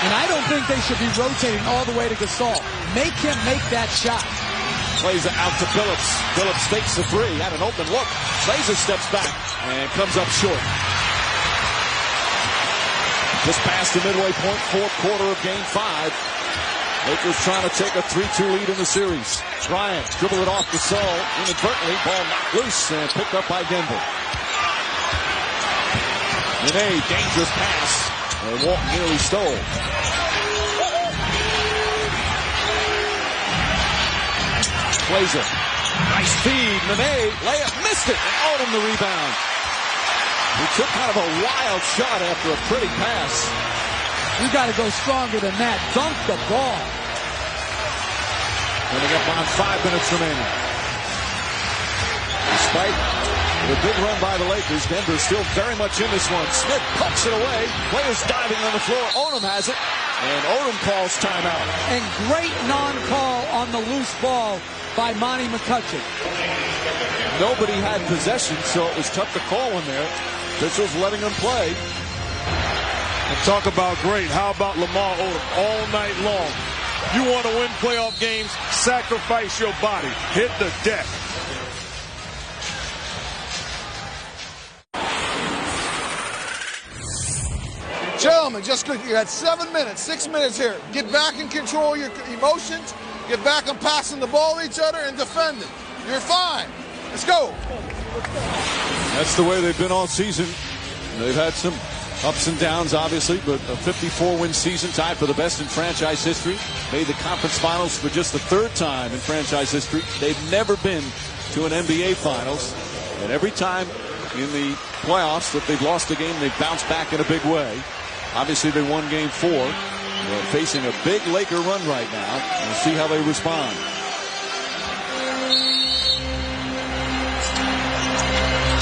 And I don't think they should be rotating all the way to Gasol. Make him make that shot. Plays it out to Phillips. Phillips fakes the 3. Had an open look. Blazer steps back and comes up short. Just past the midway point, 4th quarter of Game 5. Lakers trying to take a 3-2 lead in the series. Bryant dribble it off Gasol. Inadvertently, ball knocked loose and picked up by Denver. Nene, dangerous pass. And Walton nearly stole. Plays it. Nice feed. Nene, layup, missed it. And Odom the rebound. He took kind of a wild shot after a pretty pass. You got to go stronger than that. Dunk the ball. Coming up on 5 minutes remaining. Despite the big run by the Lakers, Denver still very much in this one. Smith pokes it away. Players diving on the floor. Odom has it. And Odom calls timeout. And great non-call on the loose ball by Monty McCutcheon. Nobody had possession, so it was tough to call in there. Officials letting them play. And talk about great. How about Lamar Odom all night long? You want to win playoff games, sacrifice your body. Hit the deck. Gentlemen, just good. You had 7 minutes, 6 minutes here. Get back and control your emotions. Get back and passing the ball to each other and defending. You're fine. Let's go. That's the way they've been all season. They've had some ups and downs, obviously, but a 54-win season tied for the best in franchise history. Made the conference finals for just the 3rd time in franchise history. They've never been to an NBA finals. And every time in the playoffs that they've lost a game, they've bounced back in a big way. Obviously, they won Game 4. They're facing a big Laker run right now. We'll see how they respond.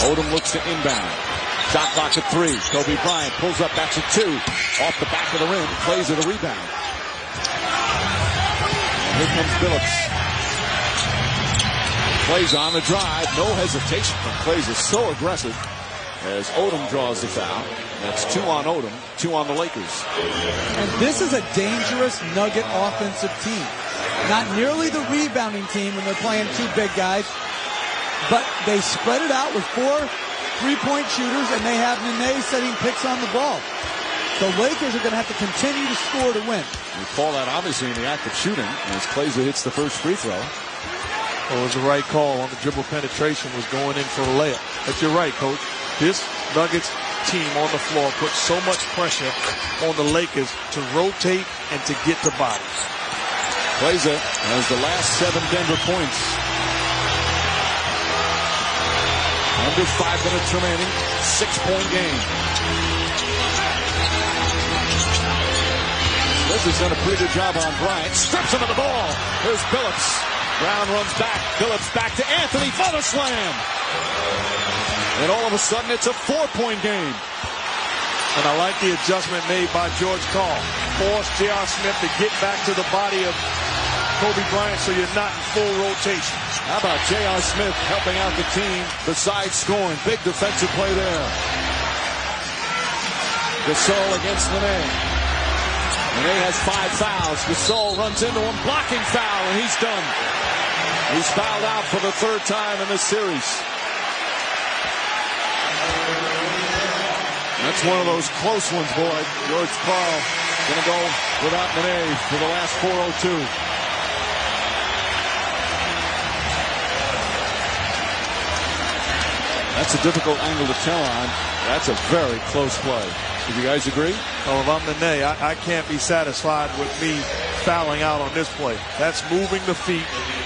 Odom looks to inbound. Shot clock at 3. Kobe Bryant pulls up. That's a 2. Off the back of the rim. Plays at a rebound. And here comes Phillips. Plays on the drive. No hesitation from Clays is so aggressive as Odom draws the foul. That's 2 on Odom, 2 on the Lakers. And this is a dangerous Nugget offensive team. Not nearly the rebounding team when they're playing 2 big guys, but they spread it out with 4 3-point shooters, and they have Nene setting picks on the ball. The Lakers are going to have to continue to score to win. You call that obviously in the act of shooting as Clays hits the first free throw. Well, it was the right call on the dribble penetration, was going in for the layup. But you're right, Coach. This Nuggets team on the floor puts so much pressure on the Lakers to rotate and to get to bodies. Plays it as the last 7 Denver points. Under 5 minutes remaining, 6-point game. This has done a pretty good job on Bryant. Strips him of the ball. Here's Phillips. Brown runs back. Phillips back to Anthony for the slam. And all of a sudden, it's a 4-point game. And I like the adjustment made by George Karl. Force J.R. Smith to get back to the body of Kobe Bryant so you're not in full rotation. How about J.R. Smith helping out the team besides scoring? Big defensive play there. Gasol against Nene. Nene has 5 fouls. Gasol runs into him, blocking foul, and he's done. He's fouled out for the 3rd time in this series. That's one of those close ones, boy. George Karl going to go without Nene for the last 4:02. That's a difficult angle to tell on. That's a very close play. Do you guys agree? Oh, if I'm Nene, I can't be satisfied with me fouling out on this play. That's moving the feet.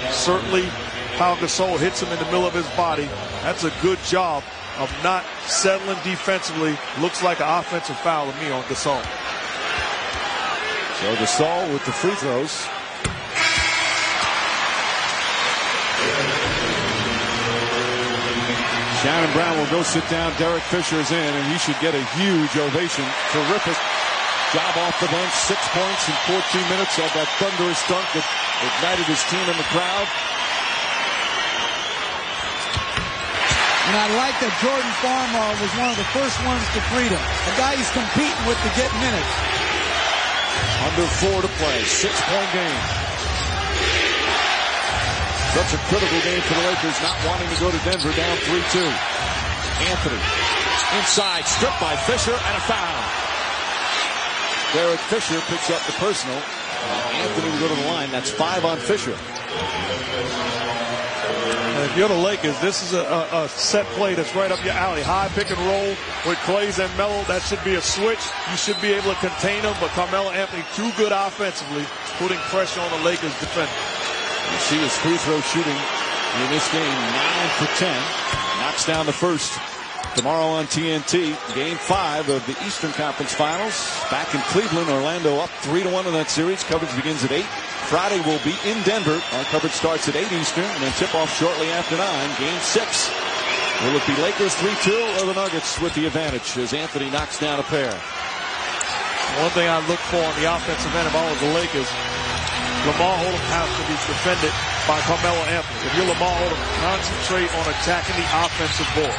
Certainly, Pau Gasol hits him in the middle of his body. That's a good job of not settling defensively. Looks like an offensive foul to me on Gasol. So Gasol with the free throws. Shannon Brown will go sit down. Derek Fisher's in, and he should get a huge ovation. Terrific job off the bench. 6 points in 14 minutes. Had that thunderous dunk that ignited his team in the crowd. And I like that Jordan Farmar was one of the first ones to greet him. A guy he's competing with to get minutes. Under 4 to play. 6-point game. Such a critical game for the Lakers, not wanting to go to Denver down 3-2. Anthony inside, stripped by Fisher, and a foul. Derek Fisher picks up the personal. Anthony will go to the line. That's 5 on Fisher. If you're the Lakers, this is a set play that's right up your alley. High pick and roll with Clays and Melo. That should be a switch. You should be able to contain them, but Carmelo Anthony too good offensively, putting pressure on the Lakers defender. You see his free throw shooting in this game, 9 for 10. Knocks down the first. Tomorrow on TNT, Game 5 of the Eastern Conference Finals. Back in Cleveland, Orlando up 3-1 in that series. Coverage begins at 8. Friday will be in Denver. Our coverage starts at 8 Eastern, and then tip-off shortly after 9. Game 6. Will it be Lakers 3-2 or the Nuggets with the advantage as Anthony knocks down a pair? One thing I look for on the offensive end, if I was the Lakers, Lamar Odom has to be defended by Carmelo Anthony. If you're Lamar Odom, concentrate on attacking the offensive board.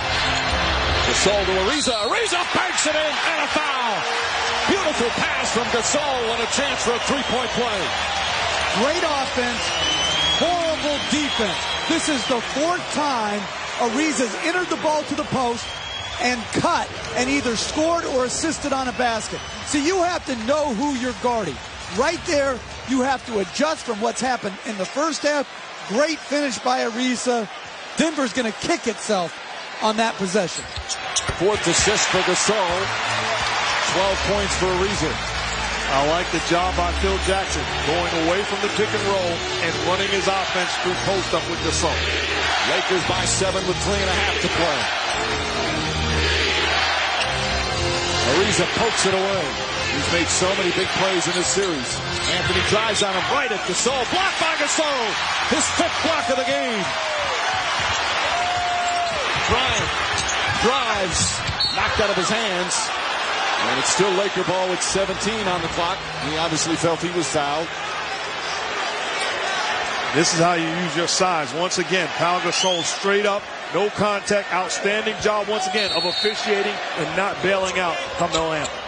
Gasol to Ariza. Ariza banks it in, and a foul. Beautiful pass from Gasol and a chance for a three-point play. Great offense, horrible defense. This is the 4th time Ariza's entered the ball to the post and cut and either scored or assisted on a basket. So you have to know who you're guarding. Right there, you have to adjust from what's happened in the first half. Great finish by Ariza. Denver's going to kick itself on that possession. 4th assist for Gasol. 12 points for Ariza. I like the job by Phil Jackson, going away from the pick and roll and running his offense through post-up with Gasol. Lakers by 7 with 3.5 to play. Ariza pokes it away. He's made so many big plays in this series. Anthony drives on him right at Gasol. Blocked by Gasol. His 5th block of the game. Bryant drives. Knocked out of his hands. And it's still Laker ball with 17 on the clock. He obviously felt he was fouled. This is how you use your size. Once again, Pau Gasol straight up. No contact. Outstanding job once again of officiating and not bailing out Carmelo Anthony.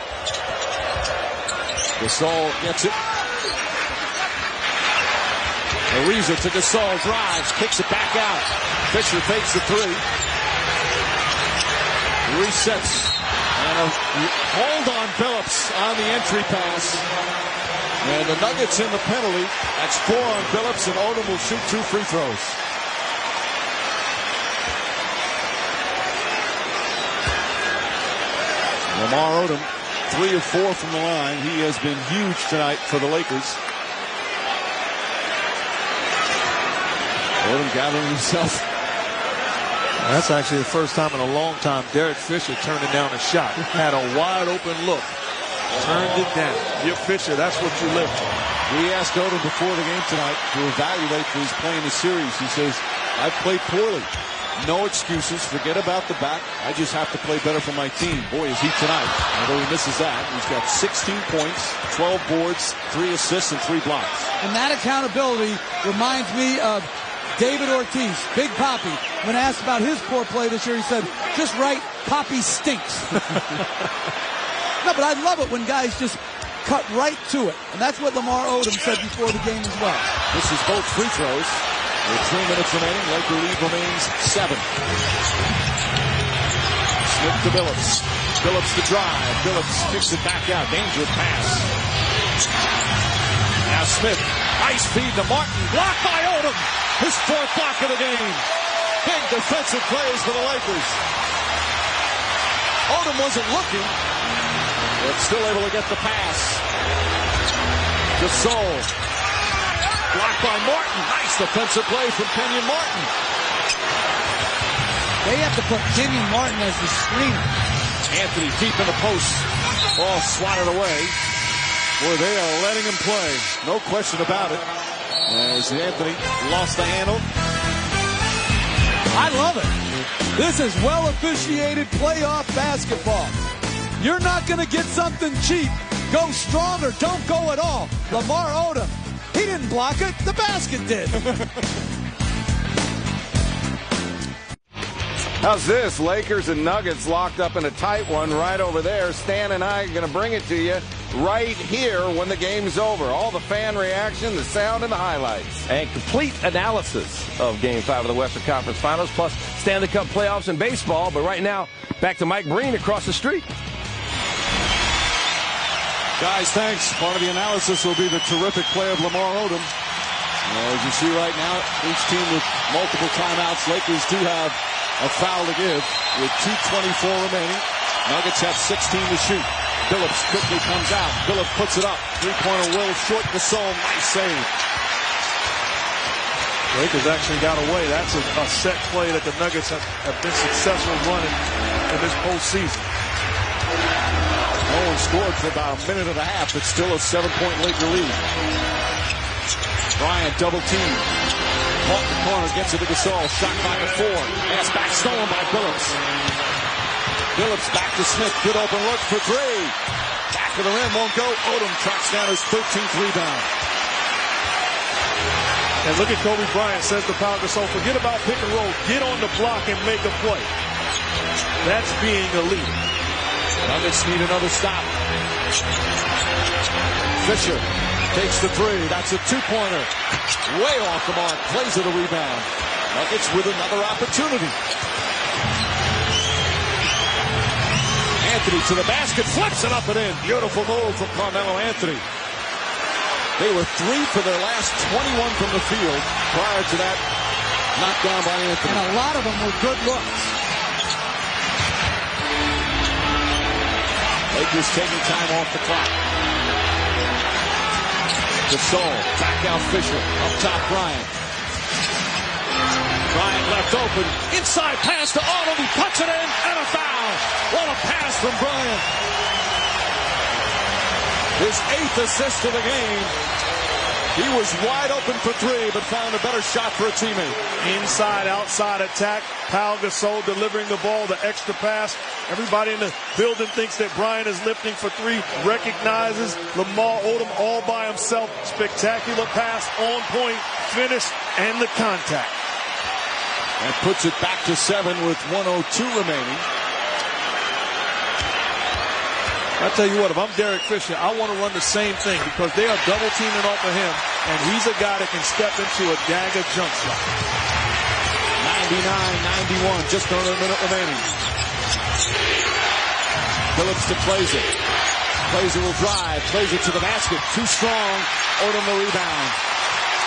Gasol gets it. Ariza to Gasol, drives, kicks it back out. Fisher fakes the 3. Resets. And a hold on Phillips on the entry pass. And the Nuggets in the penalty. That's 4 on Phillips, and Odom will shoot 2 free throws. Lamar Odom, 3 of 4 from the line. He has been huge tonight for the Lakers. Odom gathering himself. That's actually the first time in a long time Derek Fisher turning down a shot. Had a wide open look. Turned it down. You're Fisher, that's what you live for. We asked Odom before the game tonight to evaluate his play in the series. He says, I've played poorly. No excuses. Forget about the back. I just have to play better for my team. Boy, is he tonight. Although he misses that. He's got 16 points, 12 boards, 3 assists, and 3 blocks. And that accountability reminds me of David Ortiz, Big Poppy. When asked about his poor play this year, he said, just right, Poppy stinks. No, but I love it when guys just cut right to it. And that's what Lamar Odom said before the game as well. This is both free throws. With 3 minutes remaining, Laker lead remains 7. Smith to Billups. Billups to drive. Billups kicks it back out. Dangerous pass. Now Smith. Nice feed to Martin. Blocked by Odom. His 4th block of the game. Big defensive plays for the Lakers. Odom wasn't looking, but still able to get the pass. Gasol. Blocked by Martin. Nice defensive play from Kenyon Martin. They have to put Kenyon Martin as the screener. Anthony deep in the post. Ball swatted away. Boy, they are letting him play. No question about it. As Anthony lost the handle. I love it. This is well officiated playoff basketball. You're not going to get something cheap. Go strong or don't go at all. Lamar Odom, he didn't block it. The basket did. How's this? Lakers and Nuggets locked up in a tight one right over there. Stan and I are going to bring it to you right here when the game's over. All the fan reaction, the sound, and the highlights. And complete analysis of Game 5 of the Western Conference Finals, plus Stanley Cup playoffs and baseball. But right now, back to Mike Breen across the street. Guys, thanks. Part of the analysis will be the terrific play of Lamar Odom. As you see right now, each team with multiple timeouts. Lakers do have a foul to give with 2:24 remaining. Nuggets have 16 to shoot. Billups quickly comes out. Billups puts it up. Three-pointer will short Gasol. Nice save. Lakers actually got away. That's a set play that the Nuggets have been successful running in this postseason. No one scored for about a minute and a half. It's still a 7-point Laker lead. Bryant double team. Caught in the corner, gets it to Gasol. Shot clock at 4. Pass back stolen by Billups. Billups back to Smith. Good open look for 3. Back to the rim, won't go. Odom tracks down his 13th rebound. And look at Kobe Bryant, says to Pau Gasol, forget about pick and roll. Get on the block and make a play. That's being a leader. Nuggets need another stop. Fisher takes the 3. That's a 2-pointer. Way off the mark. Plays it a rebound. Nuggets with another opportunity. Anthony to the basket. Flips it up and in. Beautiful move from Carmelo Anthony. They were 3 for their last 21 from the field prior to that knockdown by Anthony. And a lot of them were good looks. Lakers taking time off the clock. Gasol, back out Fisher, up top Bryant. Bryant left open, inside pass to Odom, he puts it in, and a foul. What a pass from Bryant. His 8th assist of the game. He was wide open for 3, but found a better shot for a teammate. Inside, outside attack. Pau Gasol delivering the ball, the extra pass. Everybody in the building thinks that Bryant is lifting for 3. Recognizes Lamar Odom all by himself. Spectacular pass, on point, finish, and the contact. And puts it back to 7 with 1:02 remaining. I tell you what, if I'm Derek Fisher, I want to run the same thing because they are double teaming off of him, and he's a guy that can step into a dagger jump shot. 99-91, just under a minute remaining. Billups to Plazer. Plazer will drive. Plazer to the basket. Too strong. Odom the rebound.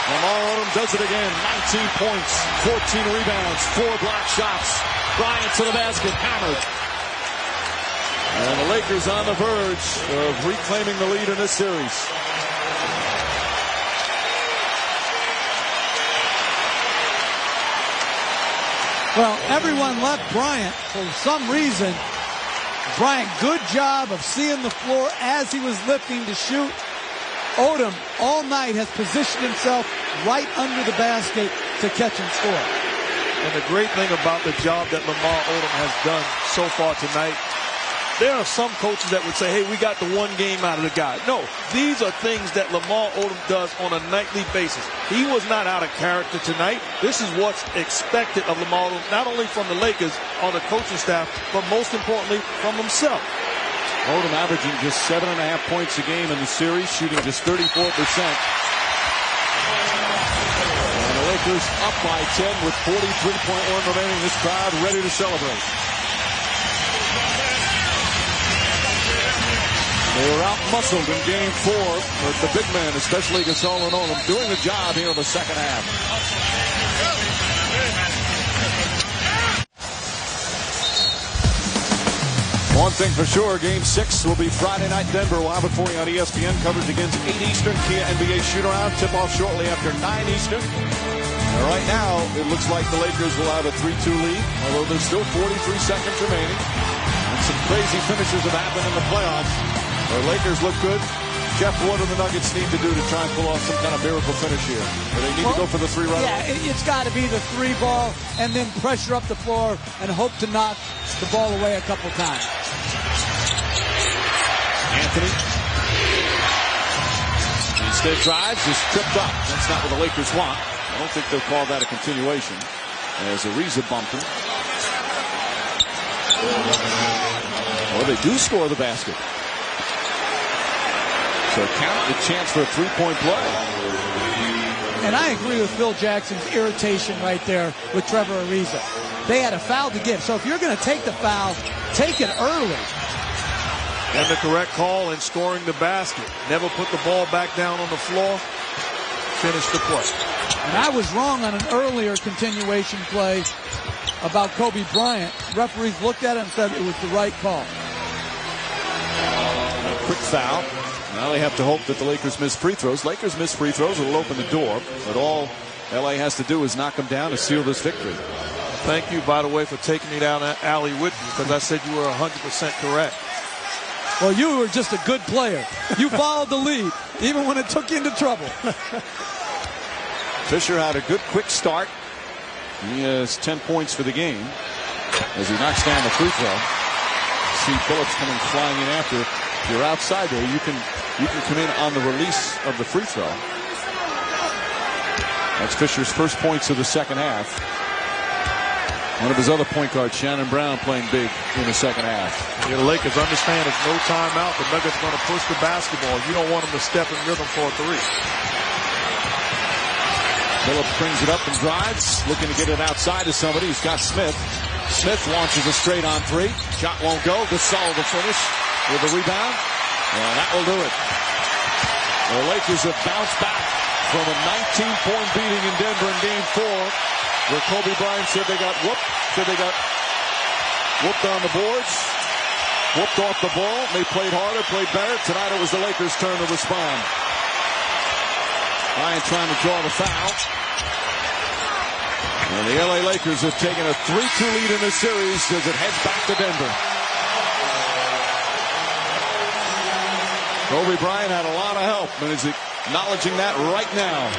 Lamar Odom does it again. 19 points, 14 rebounds, 4 block shots. Bryant to the basket. Hammered. And the Lakers on the verge of reclaiming the lead in this series. Well, everyone left Bryant for some reason. Bryant, good job of seeing the floor as he was lifting to shoot. Odom all night has positioned himself right under the basket to catch and score. And the great thing about the job that Lamar Odom has done so far tonight, there are some coaches that would say, hey, we got the one game out of the guy. No, these are things that Lamar Odom does on a nightly basis. He was not out of character tonight. This is what's expected of Lamar Odom, not only from the Lakers on the coaching staff, but most importantly from himself. Odom averaging just 7.5 points a game in the series, shooting just 34%. And the Lakers up by 10 with 43.1 remaining. This crowd ready to celebrate. They were out-muscled in Game 4 with the big men, especially Gasol and Odom, doing the job here in the second half. One thing for sure, Game 6 will be Friday night in Denver. We'll have it for you on ESPN. Coverage begins 8 Eastern. Kia NBA shoot-around. Tip-off shortly after 9 Eastern. And right now, it looks like the Lakers will have a 3-2 lead, although there's still 43 seconds remaining. And some crazy finishes have happened in the playoffs. The Lakers look good. Jeff, what do the Nuggets need to do to try and pull off some kind of miracle finish here? Do they need to go for the 3 right away? Yeah, it's got to be the 3 ball and then pressure up the floor and hope to knock the ball away a couple times. Anthony instead drives, is tripped up. That's not what the Lakers want. I don't think they'll call that a continuation as Ariza bumped him. Well, they do score the basket. So count the chance for a 3-point play. And I agree with Phil Jackson's irritation right there with Trevor Ariza. They had a foul to give. So if you're going to take the foul, take it early. And the correct call in scoring the basket. Never put the ball back down on the floor. Finish the play. And I was wrong on an earlier continuation play about Kobe Bryant. Referees looked at it and said it was the right call. A quick foul. Now they have to hope that the Lakers miss free throws. Lakers miss free throws. It'll open the door. But all LA has to do is knock them down to seal this victory. Thank you, by the way, for taking me down that alley with me, because I said you were 100% correct. Well, you were just a good player. You followed the lead, even when it took you into trouble. Fisher had a good quick start. He has 10 points for the game as he knocks down the free throw. See Phillips coming flying in after. If you're outside there, you can come in on the release of the free throw. That's Fisher's first points of the second half. One of his other point guards, Shannon Brown, playing big in the second half. Yeah, the Lakers understand there's no timeout. The Nuggets going to push the basketball. You don't want them to step in rhythm for a 3. Phillips brings it up and drives, looking to get it outside to somebody. He's got Smith. Smith launches a straight on 3. Shot won't go. Gasol the finish with a rebound. And that will do it. The Lakers have bounced back from a 19-point beating in Denver in Game 4, where Kobe Bryant said they got whooped. Said they got whooped on the boards, whooped off the ball. They played harder, played better. Tonight it was the Lakers' turn to respond. Bryant trying to draw the foul. And the LA Lakers have taken a 3-2 lead in this series as it heads back to Denver. Kobe Bryant had a lot of help and is acknowledging that right now.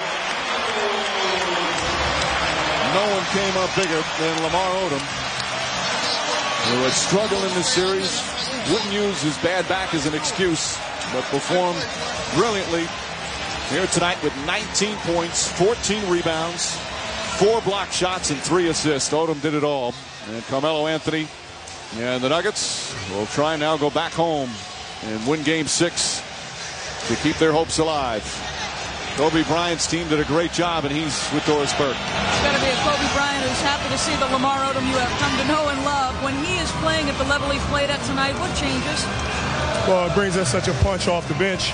No one came up bigger than Lamar Odom, who had struggled in this series, wouldn't use his bad back as an excuse, but performed brilliantly here tonight with 19 points, 14 rebounds, 4 block shots, and 3 assists. Odom did it all. And Carmelo Anthony and the Nuggets will try and now go back home and win Game 6 to keep their hopes alive. Kobe Bryant's team did a great job, and he's with Doris Burke. It's got to be a Kobe Bryant who's happy to see the Lamar Odom you have come to know and love. When he is playing at the level he's played at tonight, what changes? Well, it brings us such a punch off the bench.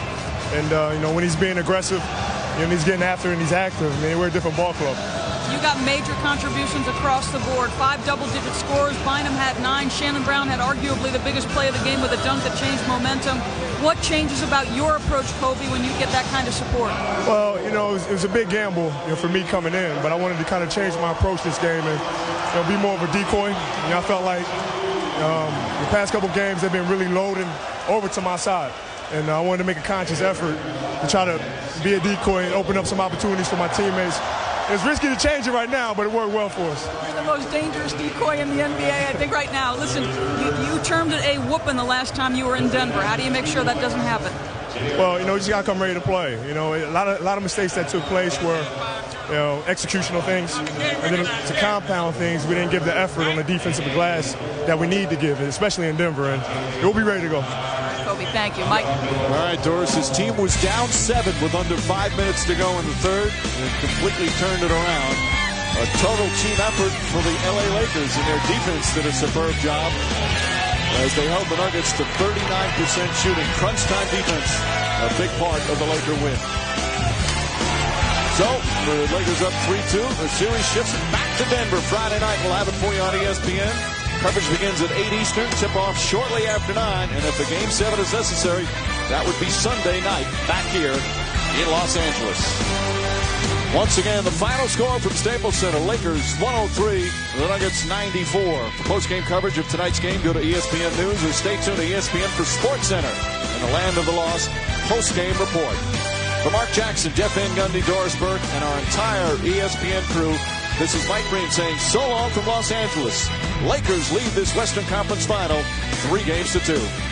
And, when he's being aggressive, he's getting after and he's active. I mean, we're a different ball club. You got major contributions across the board. 5 double-digit scores. Bynum had 9. Shannon Brown had arguably the biggest play of the game with a dunk that changed momentum. What changes about your approach, Kobe, when you get that kind of support? Well, it was a big gamble for me coming in, but I wanted to kind of change my approach this game and be more of a decoy. I felt like the past couple games they've been really loading over to my side. And I wanted to make a conscious effort to try to be a decoy and open up some opportunities for my teammates. It's risky to change it right now, but it worked well for us. You're the most dangerous decoy in the NBA, I think, right now. Listen, you termed it a whooping the last time you were in Denver. How do you make sure that doesn't happen? Well, you just got to come ready to play. A lot of mistakes that took place were, executional things. And then to compound things, we didn't give the effort on the defensive glass that we need to give, especially in Denver. And we'll be ready to go. Kobe, thank you. Mike. All right, Doris, his team was down 7 with under 5 minutes to go in the third and completely turned it around. A total team effort for the LA Lakers, and their defense did a superb job as they held the Nuggets to 39% shooting. Crunch time defense, a big part of the Laker win. So, the Lakers up 3-2. The series shifts back to Denver Friday night. We'll have it for you on ESPN. Coverage begins at 8 Eastern. Tip-off shortly after 9. And if a Game 7 is necessary, that would be Sunday night back here in Los Angeles. Once again, the final score from Staples Center, Lakers 103, the Nuggets 94. For post-game coverage of tonight's game, go to ESPN News or stay tuned to ESPN for Sports Center in the land of the lost post-game report. For Mark Jackson, Jeff Van Gundy, Doris Burke, and our entire ESPN crew, this is Mike Breen saying so long from Los Angeles. Lakers lead this Western Conference Final 3-2.